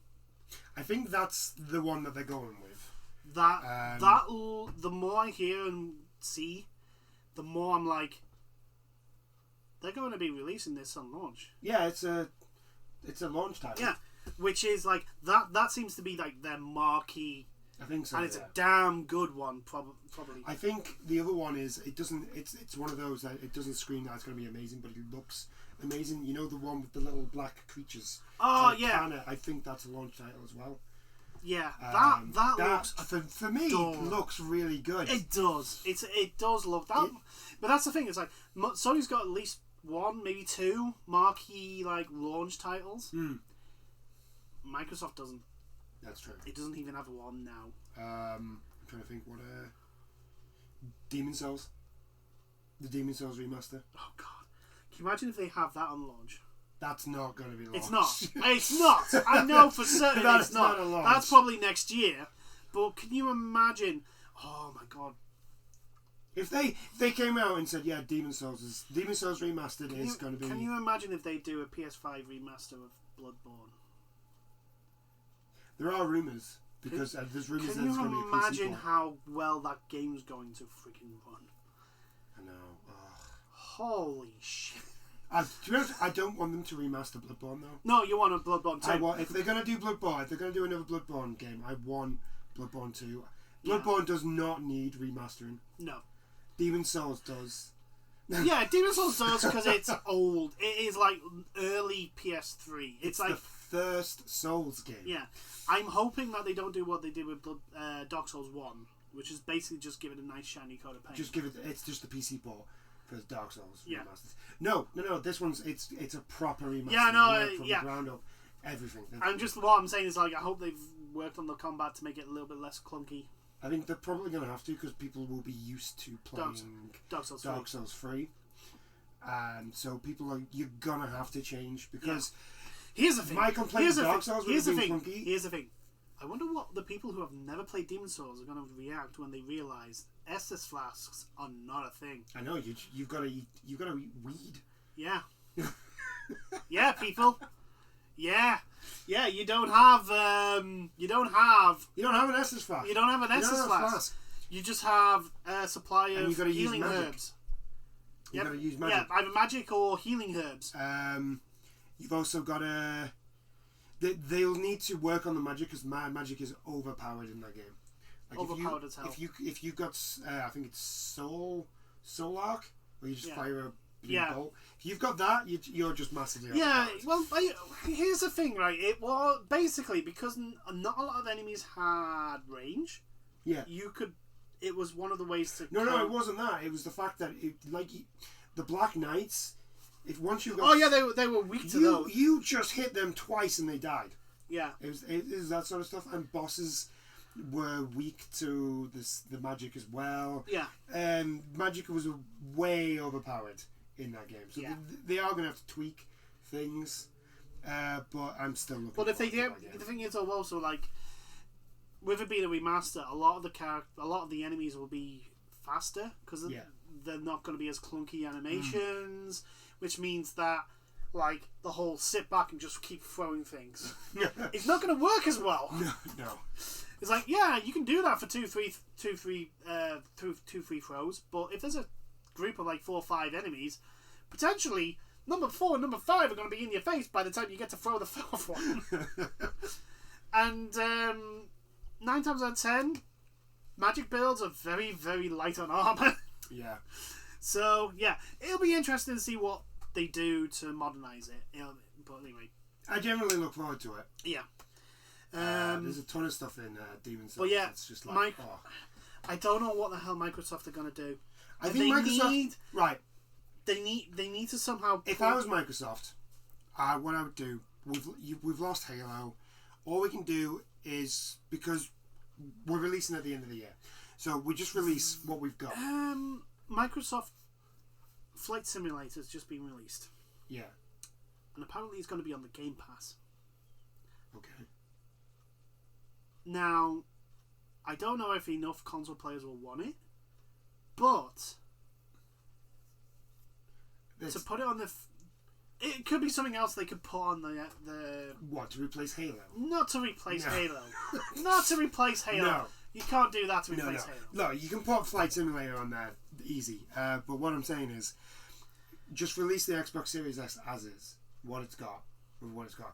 I think that's the one that they're going with. The more I hear and see, the more I'm like, they're going to be releasing this on launch. Yeah, it's a launch title. Yeah, which is like that seems to be like their marquee. I think so. And it's a damn good one, probably. I think the other one is it's one of those that it doesn't scream that it's going to be amazing, but it looks amazing. You know, the one with the little black creatures. Oh yeah. I think that's a launch title as well. Yeah, that looks for me looks really good. It does. It does look that. But that's the thing. It's like Sony's got at least one, maybe two marquee like launch titles. Microsoft doesn't. That's true. It doesn't even have one now. I'm trying to think what Demon Souls. The Demon Souls remaster. Oh god. Can you imagine if they have that on launch? That's not going to be launched. It's not. It's not. I know for certain it's not. That's probably next year. But can you imagine? Oh my god. If they came out and said, yeah, Demon Souls remastered is going to be. Can you imagine if they do a PS5 remaster of Bloodborne? There are rumours because there's rumours that it's going to be a PC port. Can you imagine how well that game's going to freaking run? I know. Holy shit. To be honest, I don't want them to remaster Bloodborne though. No, you want a Bloodborne 2. If they're going to do Bloodborne, if they're going to do another Bloodborne game, I want Bloodborne 2. Bloodborne does not need remastering. No. Demon Souls does. Yeah, Demon Souls does because it's old. It is like early PS3. It's like the first Souls game. Yeah. I'm hoping that they don't do what they did with Dark Souls 1, which is basically just give it a nice shiny coat of paint. It's just the PC port for Dark Souls remasters. No, this one's it's a proper remaster. Yeah, no, from the ground up, everything. And just what I'm saying is like I hope they've worked on the combat to make it a little bit less clunky. I think they're probably going to have to because people will be used to playing Dark Souls 3. So you're going to have to change because here's the thing. My complaint with Dark Souls was being clunky. Here's the thing. I wonder what the people who have never played Demon Souls are going to react when they realise Estus flasks are not a thing. I know you've got to eat weed. Yeah. Yeah, people. Yeah. Yeah, you don't have an Estus flask. You don't have an Estus flask. You just have a supply of healing herbs. You've got to use magic. Yeah, either magic or healing herbs. You've also got to... They'll need to work on the magic because magic is overpowered in that game. Like Overpowered as hell. If you've got, I think it's Soul Arc, where you just fire a blue bolt. If you've got that, you're just massively overpowered. Well, here's the thing, right? It was basically because not a lot of enemies had range. Yeah. It was one of the ways to. No, it wasn't that. It was the fact that the Black Knights. If once you got, oh yeah, they were weak to those. You just hit them twice and they died. Yeah. It was that sort of stuff, and bosses were weak to the magic as well. Yeah. Magic was way overpowered in that game, so they are going to have to tweak things. But I'm still looking. But if they do, the thing is also like, with it being a remaster, a lot of the enemies will be faster because they're not going to be as clunky animations, which means that like the whole sit back and just keep throwing things, it's not going to work as well. No. It's like, yeah, you can do that for two, three throws, but if there's a group of like 4 or 5 enemies, potentially number 4 and number 5 are going to be in your face by the time you get to throw the 4th one. And 9 times out of 10, magic builds are very, very light on armor. Yeah. So yeah, it'll be interesting to see what they do to modernize it. But anyway, I generally look forward to it. Yeah. There's a ton of stuff in Demon's Souls. But yeah, it's just like, I don't know what the hell Microsoft are going to do. I think Microsoft... Right. They need to somehow... If I was Microsoft, what I would do... We've lost Halo. All we can do is... Because we're releasing at the end of the year. So we just release what we've got. Microsoft Flight Simulator has just been released. Yeah. And apparently it's going to be on the Game Pass. Okay. Now, I don't know if enough console players will want it, but to put it on it could be something else they could put on the what, to replace Halo? Not to replace Halo. Not to replace Halo. No. You can't do that to replace Halo. No, you can put Flight Simulator on there easy. But what I'm saying is, just release the Xbox Series X as is, what it's got, with what it's got.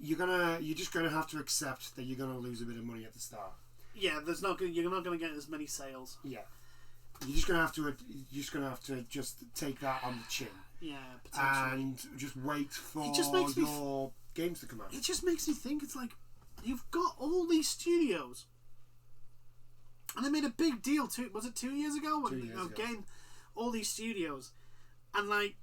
You're just gonna have to accept that you're gonna lose a bit of money at the start. Yeah, you're not gonna get as many sales. Yeah, you're just gonna have to just take that on the chin. Yeah, potentially. And just wait for your games to come out. It just makes me think, it's like, you've got all these studios, and they made a big deal. Was it 2 years ago? 2 years ago. Getting all these studios, and like,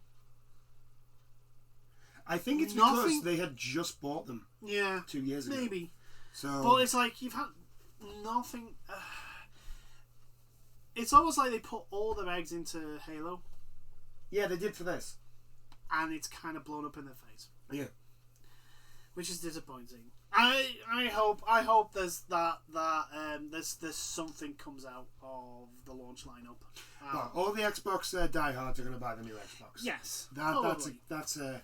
I think it's because they had just bought them. Yeah, 2 years ago. Maybe. So, but it's like you've had nothing. It's almost like they put all their eggs into Halo. Yeah, they did for this, and it's kind of blown up in their face. Yeah, which is disappointing. I hope there's there's something comes out of the launch lineup. Well, all the Xbox diehards are going to buy the new Xbox. Yes, that's a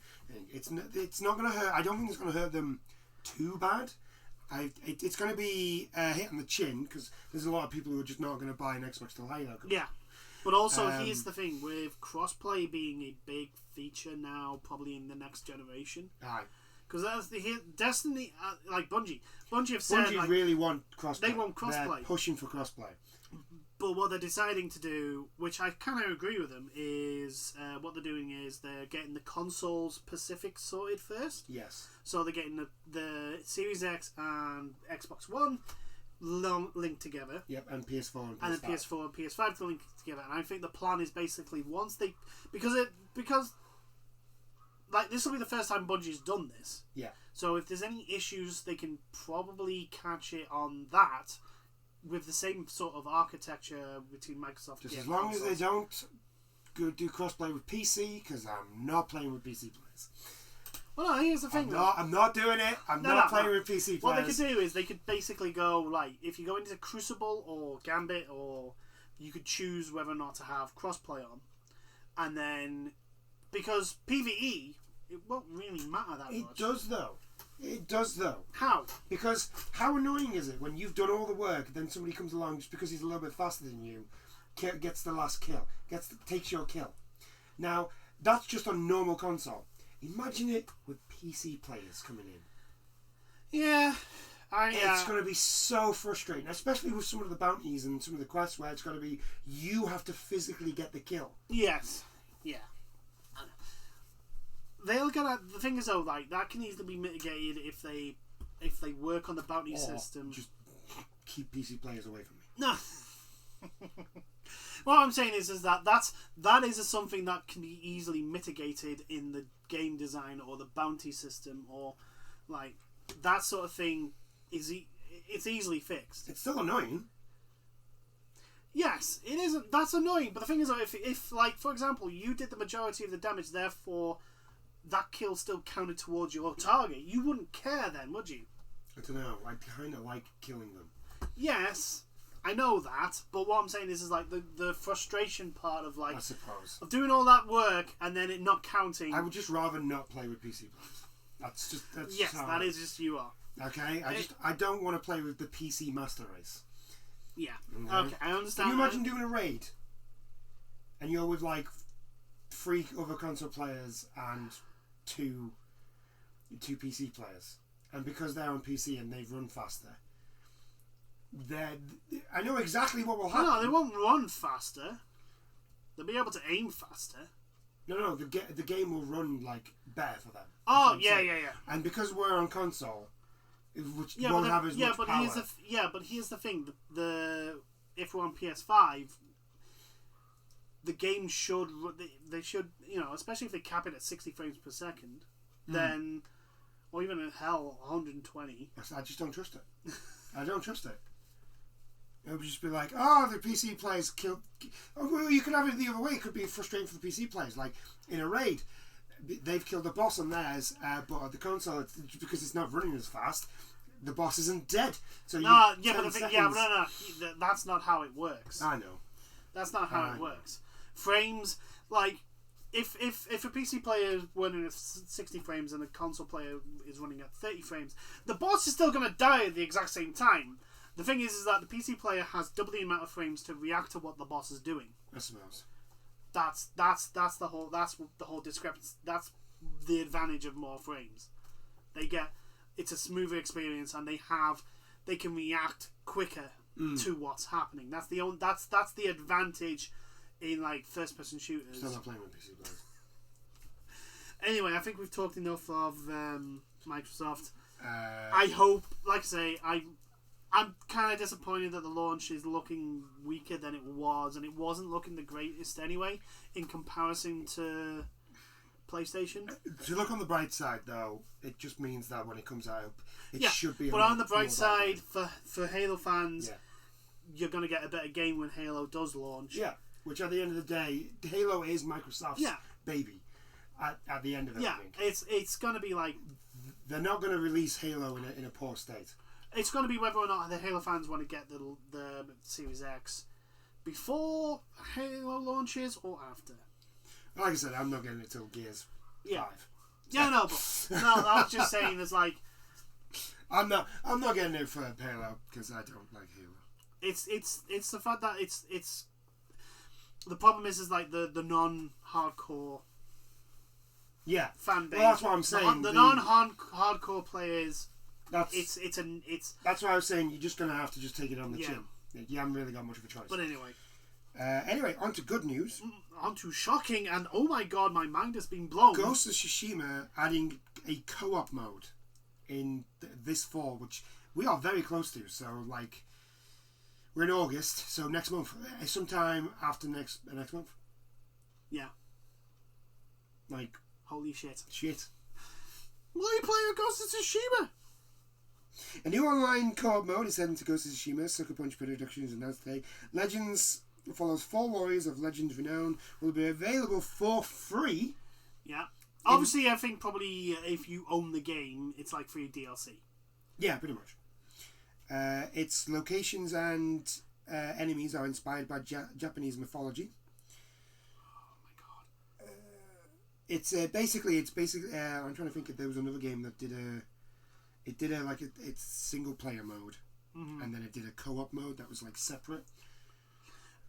it's not going to hurt. I don't think it's going to hurt them too bad. It's going to be a hit on the chin because there's a lot of people who are just not going to buy an Xbox till Halo comes. Yeah, but also here's the thing, with crossplay being a big feature now, probably in the next generation. Aye. Because that's Destiny, like Bungie have said, Bungie really want crossplay. They want crossplay. They're pushing for crossplay. But what they're deciding to do, which I kind of agree with them, is what they're doing is they're getting the console specific sorted first. Yes. So they're getting the Series X and Xbox One linked together. Yep, and PS4 and PS5. And then PS4 and PS5 to link together. And I think the plan is basically once they... Because like, this will be the first time Bungie's done this. Yeah. So if there's any issues, they can probably catch it on that with the same sort of architecture between Microsoft just as long as they don't do crossplay with PC, because I'm not playing with PC players. Well, no, here's the thing. I'm not doing it. I'm not playing with PC players. What they could do is they could basically go, like, if you go into Crucible or Gambit or you could choose whether or not to have crossplay on, and then because PvE, it won't really matter that much. It does though. It does though. How? Because how annoying is it when you've done all the work, then somebody comes along just because he's a little bit faster than you, gets the last kill, takes your kill. Now that's just on normal console. Imagine it with PC players coming in. Yeah. It's going to be so frustrating, especially with some of the bounties and some of the quests where it's going to be you have to physically get the kill. Yes. Yeah. They'll get the thing is though, like that can easily be mitigated if they work on the bounty system. Just keep PC players away from me. No. What I'm saying is that is something that can be easily mitigated in the game design or the bounty system or like that sort of thing. It's easily fixed. It's still annoying. Yes, it isn't. That's annoying. But the thing is, if like for example, you did the majority of the damage, therefore that kill still counted towards your target, you wouldn't care then, would you? I don't know. I kind of like killing them. Yes, I know that. But what I'm saying is like the frustration part of like I suppose of doing all that work and then it not counting. I would just rather not play with PC players. That's yes, just that is just you are. Okay, I don't want to play with the PC master race. Yeah. Okay, I understand. Can you imagine doing a raid, and you're with like 3 other console players and two PC players, and because they're on PC and they run faster, I know exactly what will happen. No, they won't run faster. They'll be able to aim faster. No, the game will run like better for them. Oh yeah. And because we're on console. Which yeah, won't have as much but power. Here's the thing: if we're on PS5, the game should they should especially if they cap it at 60 frames per second, then or even in hell 120. I just don't trust it. I don't trust it. It would just be like, oh, the PC players killed. Oh, well, you could have it the other way. It could be frustrating for the PC players, like in a raid. They've killed the boss on theirs, but on the console, because it's not running as fast, the boss isn't dead. So that's not how it works. I know. That's not how it works. Frames, like, if a PC player is running at 60 frames and a console player is running at 30 frames, the boss is still going to die at the exact same time. The thing is that the PC player has double the amount of frames to react to what the boss is doing. I suppose. That's the whole discrepancy. That's the advantage of more frames. It's a smoother experience, and they can react quicker to what's happening. That's the advantage in like first person shooters. Still not playing with PC players. Anyway, I think we've talked enough of Microsoft. I hope, like I say, I'm kind of disappointed that the launch is looking weaker than it was, and it wasn't looking the greatest anyway in comparison to PlayStation. To look on the bright side, though, it just means that when it comes out, it should be. But on the bright side, for Halo fans, you're going to get a better game when Halo does launch. Yeah, which at the end of the day, Halo is Microsoft's baby. At the end of everything, it's going to be like they're not going to release Halo in a poor state. It's going to be whether or not the Halo fans want to get the Series X before Halo launches or after. Like I said, I'm not getting it till Gears 5. Yeah, no, I was just saying, there's like, I'm not getting it for Halo because I don't like Halo. It's the fact that it's the problem is like the non-hardcore fan base. Well, that's what I'm saying. The non-hardcore players. That's why I was saying you're just going to have to just take it on the chin. You haven't really got much of a choice. But anyway. Anyway, on to good news. On to shocking, and oh my god, my mind has been blown. Ghost of Tsushima adding a co-op mode in this fall, which we are very close to. So, like, we're in August, so next month, sometime after next month. Yeah. Like, holy shit. What are you playing with Ghost of Tsushima? A new online co-op mode is heading to Ghost of Tsushima. Sucker Punch Productions announced today. Legends follows 4 warriors of Legends renown. Will be available for free. Yeah. Obviously, I think probably if you own the game, it's like free DLC. Yeah, pretty much. Its locations and enemies are inspired by Japanese mythology. Oh my god! It's basically. I'm trying to think if there was another game that did it's single player mode, and then it did a co-op mode that was like separate.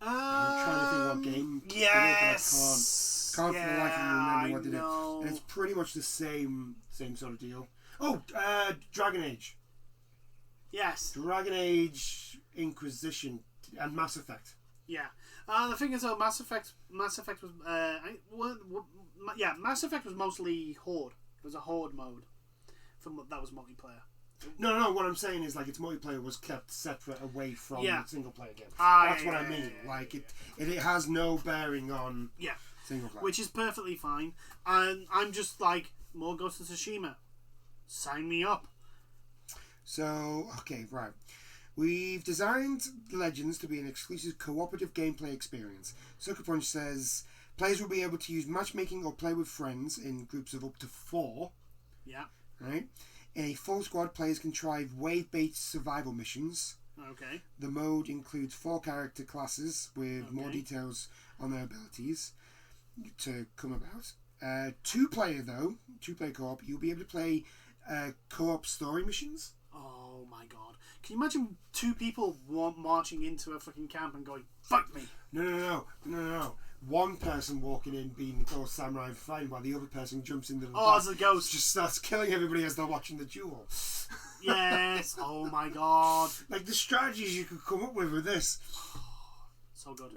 I'm trying to think what game. Yes. Can't for the life of me remember what did it. And it's pretty much the same sort of deal. Oh, Dragon Age. Yes. Dragon Age Inquisition and Mass Effect. Yeah. The thing is, though, Mass Effect was Mass Effect was mostly Horde. It was a Horde mode. That was multiplayer. No. What I'm saying is, like, its multiplayer was kept separate away from the single player game. That's what I mean. It has no bearing on single player, which is perfectly fine. And I'm just like, more Ghost of Tsushima. Sign me up. So, okay, right. We've designed Legends to be an exclusive cooperative gameplay experience. Sucker Punch says players will be able to use matchmaking or play with friends in groups of up to 4. Yeah. Right? In a full squad, players can try wave-based survival missions. Okay. The mode includes 4 character classes with more details on their abilities to come about. 2-player co-op, you'll be able to play co-op story missions. Oh my god. Can you imagine 2 people marching into a fucking camp and going, fight me? No. One person walking in being the ghost samurai and fighting while the other person jumps into the back, as a ghost. Just starts killing everybody as they're watching the duel. Yes. Oh my god. Like the strategies you could come up with this. So good.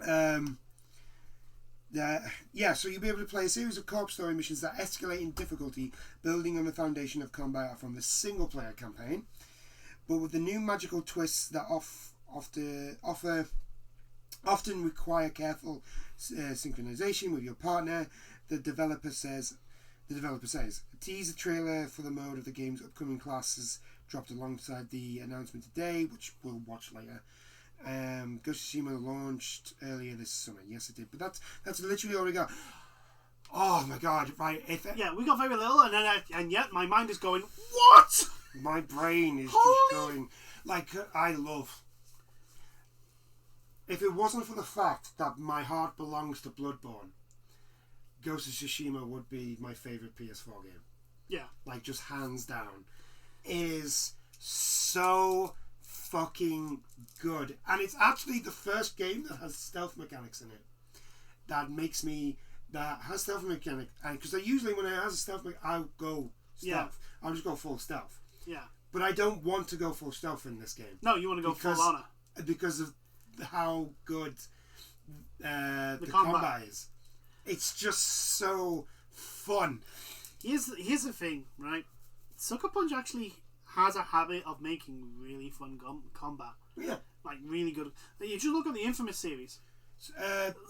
So you'll be able to play a series of co-op story missions that escalate in difficulty, building on the foundation of combat from the single-player campaign, but with the new magical twists that often require careful synchronization with your partner. The developer says. A teaser trailer for the mode of the game's upcoming classes dropped alongside the announcement today, which we'll watch later. Ghost of Tsushima launched earlier this summer. Yes, it did. But that's literally all we got. Oh my god! Right? We got very little, and yet my mind is going, what? My brain is just going like I love. If it wasn't for the fact that my heart belongs to Bloodborne, Ghost of Tsushima would be my favourite PS4 game. Yeah. Like, just hands down. It is so fucking good. And it's actually the first game that has stealth mechanics in it. That has stealth mechanics. And because usually when it has a stealth mechanic, I'll go stealth. Yeah. I'll just go full stealth. Yeah. But I don't want to go full stealth in this game. No, you want to go full honor. Because of how good the combat is. It's just so fun. Here's the thing, right? Sucker Punch actually has a habit of making really fun combat. Yeah. Like, really good. You just look at the Infamous series.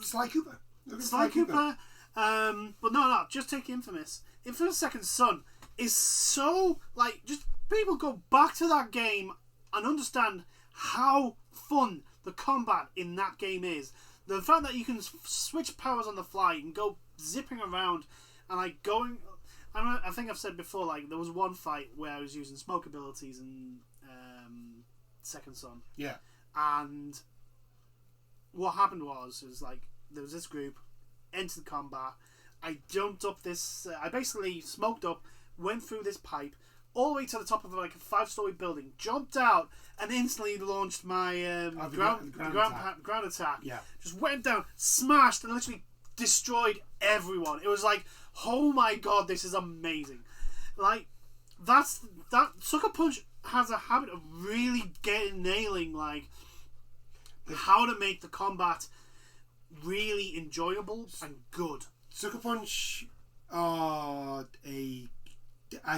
Sly Cooper. Sly Cooper. But no, just take Infamous. Infamous Second Son is so, like, just people go back to that game and understand how fun the combat in that game is. The fact that you can switch powers on the fly, you can go zipping around and like going. I think I've said before, like there was one fight where I was using smoke abilities in Second Son. Yeah. And what happened was like there was this group, entered combat. I jumped up this. I basically smoked up, went through this pipe, all the way to the top of like a 5-story building, jumped out, and instantly launched my ground attack. Yeah. Just went down, smashed, and literally destroyed everyone. It was like, oh my god, this is amazing. Like, that Sucker Punch has a habit of really nailing like how to make the combat really enjoyable and good. Sucker Punch are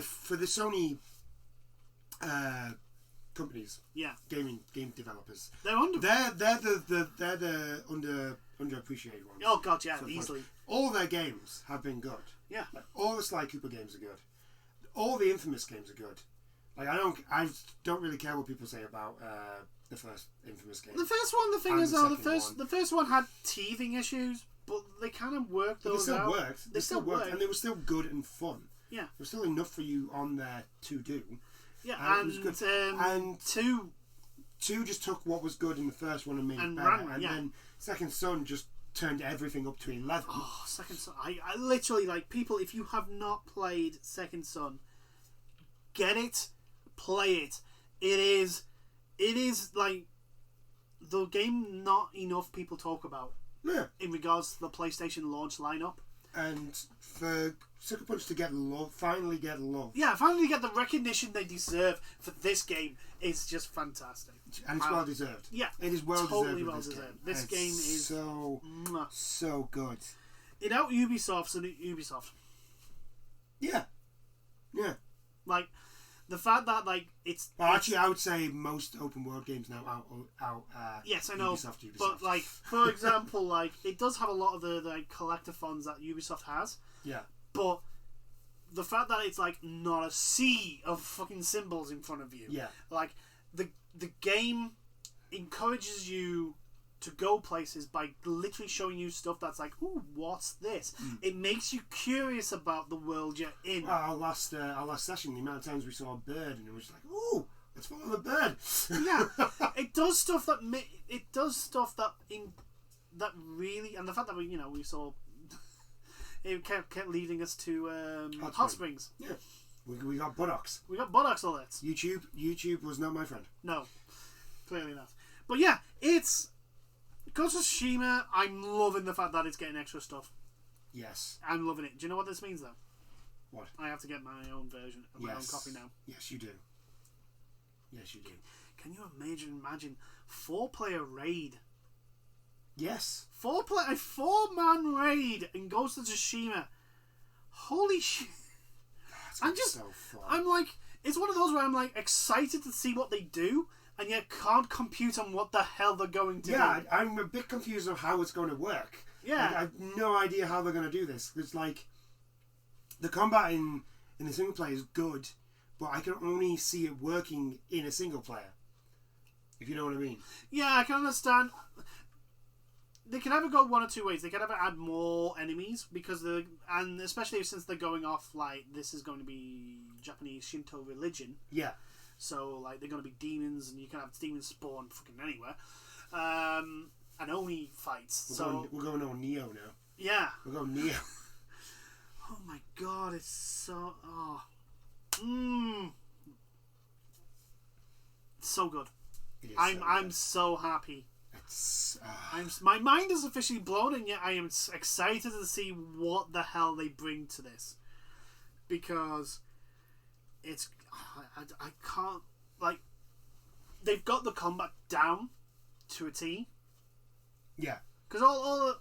for the Sony companies, game developers. They're the underappreciated ones. Oh god, yeah, easily. All their games have been good. Yeah, like, all the Sly Cooper games are good. All the Infamous games are good. Like I don't really care what people say about the first Infamous game. The first one, the first one had teething issues, but they kind of worked those out. They still worked, and they were still good and fun. Yeah, there was still enough for you on there to do. Yeah, and 2 2 just took what was good in the first one and made it better, and then Second Son just turned everything up to 11. Oh, Second Son! I literally, like, people, if you have not played Second Son, get it, play it. It is like the game not enough people talk about. Yeah. In regards to the PlayStation launch lineup. And for Sucker Punch to finally get love. Yeah, finally get the recognition they deserve for this game is just fantastic. And it's well deserved. Yeah. It is well totally deserved. Well deserved. This game is so good. It out Ubisoft's and Ubisoft. Yeah. Yeah. Like, the fact that, like, it's... Well, actually, I would say most open world games now out yes, I know. Ubisoft. But, like, for example, like, it does have a lot of the like, collector funds that Ubisoft has. Yeah. But the fact that it's, like, not a sea of fucking symbols in front of you. Yeah. Like, the game encourages you to go places by literally showing you stuff that's like, ooh, what's this? It makes you curious about the world you're in. Our last session, the amount of times we saw a bird and it was like, ooh, let's follow the bird. Yeah, it does stuff that that really, and the fact that we saw it kept leading us to hot springs. Yeah, we got buttocks. We got buttocks alerts. YouTube was not my friend. No, clearly not. But yeah, it's Ghost of Tsushima. I'm loving the fact that it's getting extra stuff. Yes. I'm loving it. Do you know what this means, though? What? I have to get my own version, my own copy now. Yes, you do. Yes, you do. Can you imagine 4-player raid? Yes. A 4-man raid in Ghost of Tsushima. Holy shit. That's so fun. I'm like, it's one of those where I'm like excited to see what they do, and yet can't compute on what the hell they're going to do. Yeah, I'm a bit confused of how it's going to work. Yeah. Like, I have no idea how they're going to do this. It's like, the combat in the single player is good, but I can only see it working in a single player. If you know what I mean. Yeah, I can understand. They can either go one or two ways. They can either add more enemies, and especially since they're going off, like, this is going to be Japanese Shinto religion. Yeah. So, like, they're going to be demons, and you can have demons spawn fucking anywhere. And Oni fights. We're going on Neo now. Yeah. We're going Neo. Oh my god, it's so... Oh. So good. I'm so happy. My mind is officially blown, and yet I am excited to see what the hell they bring to this, because it's I can't, like, they've got the combat down to a T. Yeah. Because all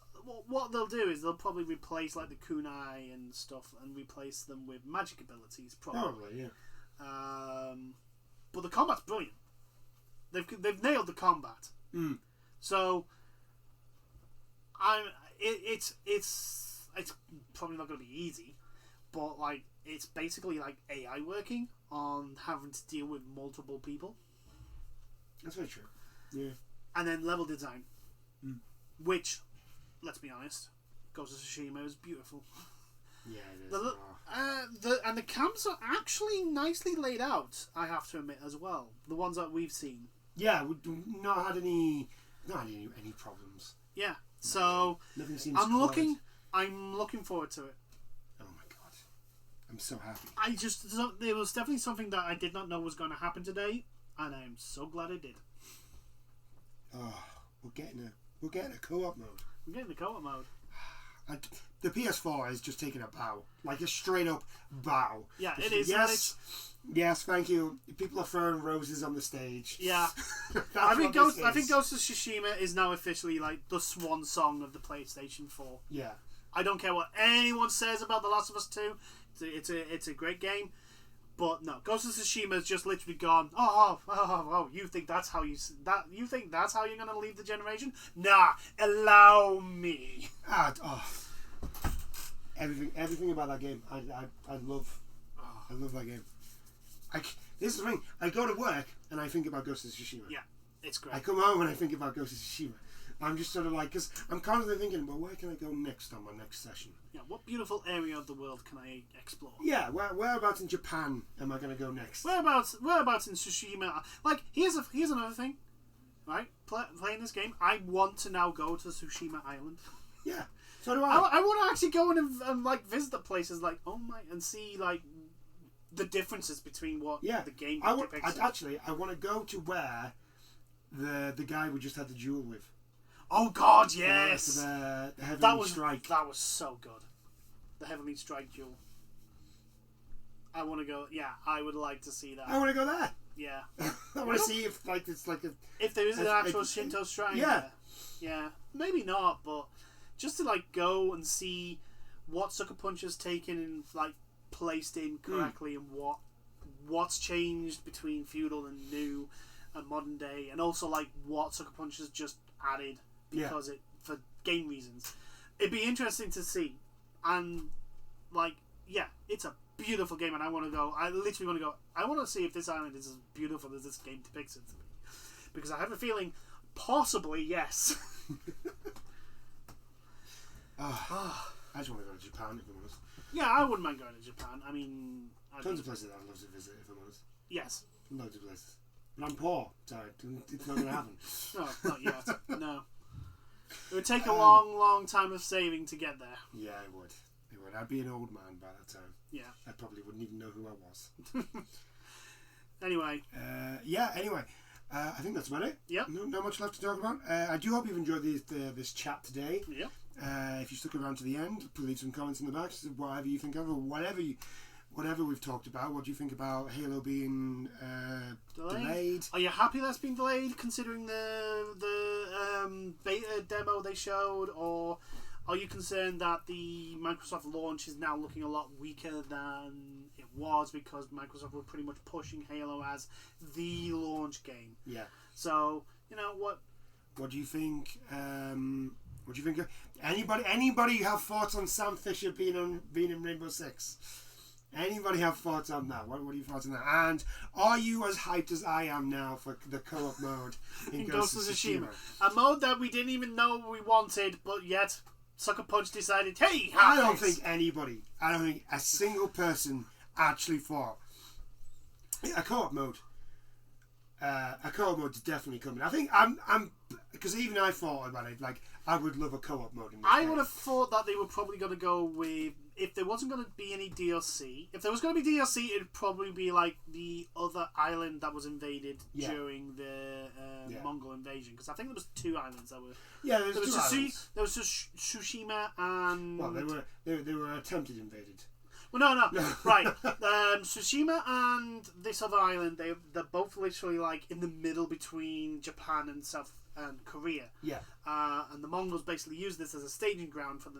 what they'll do is they'll probably replace, like, the kunai and stuff, and replace them with magic abilities. Probably, yeah. But the combat's brilliant. They've nailed the combat. So, it's probably not going to be easy, but, like, it's basically like AI working on having to deal with multiple people. That's very true. Yeah. And then level design, which, let's be honest, Ghost of Tsushima is beautiful. Yeah, it is. And the camps are actually nicely laid out, I have to admit, as well. The ones that we've seen. Yeah, we've not had any problems. Yeah, so nothing seems I'm looking forward to it. Oh my god, I'm so happy. There was definitely something that I did not know was going to happen today, and I'm so glad it did. Oh, we're getting a co-op mode. We're getting the co-op mode. The PS4 is just taking a bow, like a straight up bow. Yeah, it is. Yes, thank you. People are throwing roses on the stage. Yeah, I think Ghost of Tsushima is now officially, like, the swan song of the PlayStation 4. Yeah, I don't care what anyone says about The Last of Us 2. It's a great game, but no, Ghost of Tsushima has just literally gone. Oh! You think that's how you think that's how you're gonna leave the generation? Nah, allow me. Everything about that game, I love. I love that game. This is the thing. I go to work and I think about Ghost of Tsushima. Yeah, it's great. I come home and I think about Ghost of Tsushima. I'm just sort of like, because I'm constantly thinking, well, where can I go next on my next session? Yeah, what beautiful area of the world can I explore? Yeah, whereabouts in Japan am I going to go next? Whereabouts in Tsushima? Like, here's another thing. right, playing this game, I want to now go to Tsushima Island. Yeah, so do I want to actually go in and like visit the places, like and see like the differences between what the game depicts. I want to go to where the guy we just had the duel with. Oh God, yes! The Heavenly Strike. That was so good. The Heavenly Strike duel. I want to go. Yeah, I would like to see that. I want to go there. Yeah. I want to see if like it's like if there is an actual Shinto shrine. Yeah. There. Yeah. Maybe not, but just to like go and see what Sucker Punch has taken and like placed in correctly and what's changed between feudal and new and modern day, and also like what Sucker Punch has just added because it for game reasons. It'd be interesting to see, and like it's a beautiful game, and I want to go. I literally want to go. I want to see if this island is as beautiful as this game depicts it to be, because I have a feeling, possibly yes. I just want to go to Japan, if I'm honest. Yeah, I wouldn't mind going to Japan. I mean, tons of places I'd love to visit, if I'm honest. Yes. Loads of places. But I'm poor, so it's not going to happen. No, not yet. No. It would take a long time of saving to get there. Yeah, it would. It would. I'd be an old man by that time. Yeah. I probably wouldn't even know who I was. Anyway. Anyway. I think that's about it. Yep. Not much left to talk about. I do hope you've enjoyed this chat today. Yep. If you stuck around to the end, please leave some comments in the back. Whatever you think of, or whatever we've talked about. What do you think about Halo being delayed? Are you happy that's been delayed, considering the beta demo they showed, or are you concerned that the Microsoft launch is now looking a lot weaker than it was because Microsoft were pretty much pushing Halo as the launch game? Yeah. So you know what? What do you think? What do you think? Anybody have thoughts on Sam Fisher being in Rainbow Six? Anybody have thoughts on that? What are your thoughts on that? And are you as hyped as I am now for the co-op mode in Ghost of Tsushima? A mode that we didn't even know we wanted, but yet Sucker Punch decided, hey, I don't think a single person actually thought a co-op mode. A co-op mode's definitely coming. I think I'm because even I thought about it. Like I would love a co-op mode in this game. would have thought that they were probably going to go with, if there wasn't going to be any DLC. If there was going to be DLC, it'd probably be like the other island that was invaded during the Mongol invasion. Because I think there was 2 islands that were. Yeah, there was 2 islands. There was Tsushima and. Well, they were attempted invaded. Well, no. Right. Tsushima and this other island, they're both literally like in the middle between Japan and South and Korea. Yeah. And the Mongols basically used this as a staging ground for the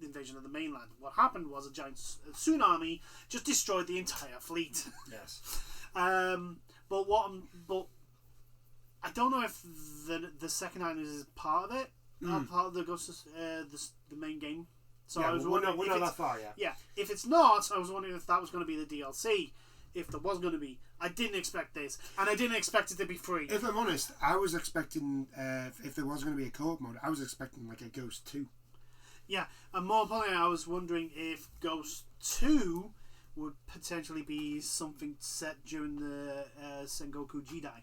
invasion of the mainland. What happened was a giant tsunami just destroyed the entire fleet. Yes. But I don't know if the second island is part of it, part of the Ghost of the main game. So I was wondering we're not that far yet. Yeah, if it's not, I was wondering if that was going to be the DLC. If there was going to be, I didn't expect this, and I didn't expect it to be free. If I'm honest, I was expecting if there was going to be a co-op mode, I was expecting like a Ghost 2. Yeah, and more importantly, I was wondering if Ghost 2 would potentially be something set during the Sengoku Jidai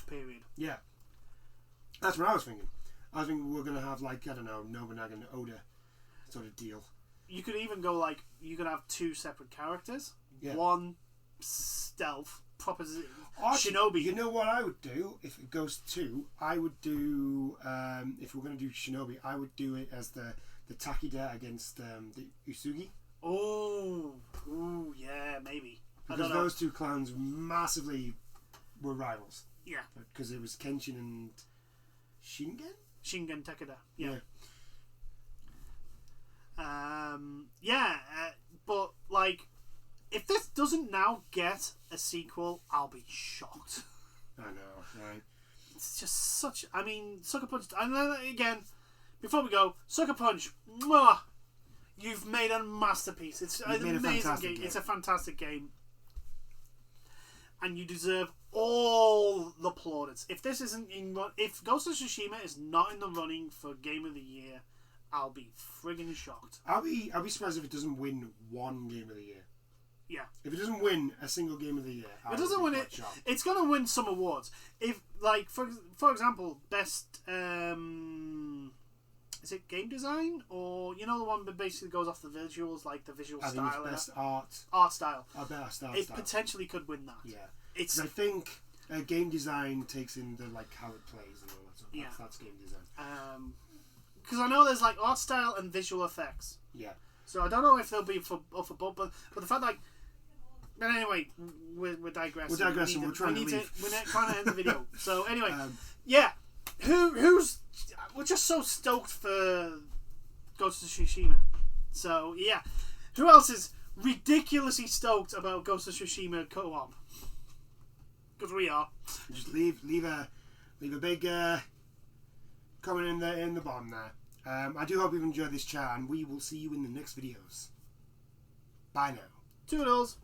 period. Yeah, that's what I was thinking. I was thinking we're going to have like, I don't know, Nobunaga and Oda sort of deal. You could even go like, you could have 2 separate characters. Yeah. One stealth, proper Actually, shinobi. You know what I would do if it goes 2? I would do, if we're going to do shinobi, I would do it as the Takeda against the Usugi. Oh, yeah, maybe. Because those 2 clans massively were rivals. Yeah. Because it was Kenshin and Shingen? Shingen Takeda, yeah. But like, if this doesn't now get a sequel, I'll be shocked. I know, right? It's just such. I mean, Sucker Punch. And then again, before we go, Sucker Punch. Mwah, you've made a masterpiece. It's an amazing game. It's a fantastic game, and you deserve all the plaudits. If this isn't if Ghost of Tsushima is not in the running for Game of the Year, I'll be friggin' shocked. I'll be surprised if it doesn't win one Game of the Year. Yeah. If it doesn't win a single game of the year, it doesn't win it. Shocked. It's going to win some awards. If like for example, best is it game design or the one that basically goes off the visuals, like the visual I style. think it's best art style. I bet style. It potentially could win that. Yeah. It's. I think game design takes in the how it plays and all that stuff. Yeah. That's game design. Because I know there's like art style and visual effects. Yeah. So I don't know if they'll be for both, but the fact like. But anyway, we're digressing. We're digressing. We're trying to leave. We're trying to end the video. So anyway, yeah. Who's? We're just so stoked for Ghost of Tsushima. So yeah, who else is ridiculously stoked about Ghost of Tsushima co-op? Because we are. Just leave a big comment in the bottom there. I do hope you've enjoyed this chat, and we will see you in the next videos. Bye now. Toodles.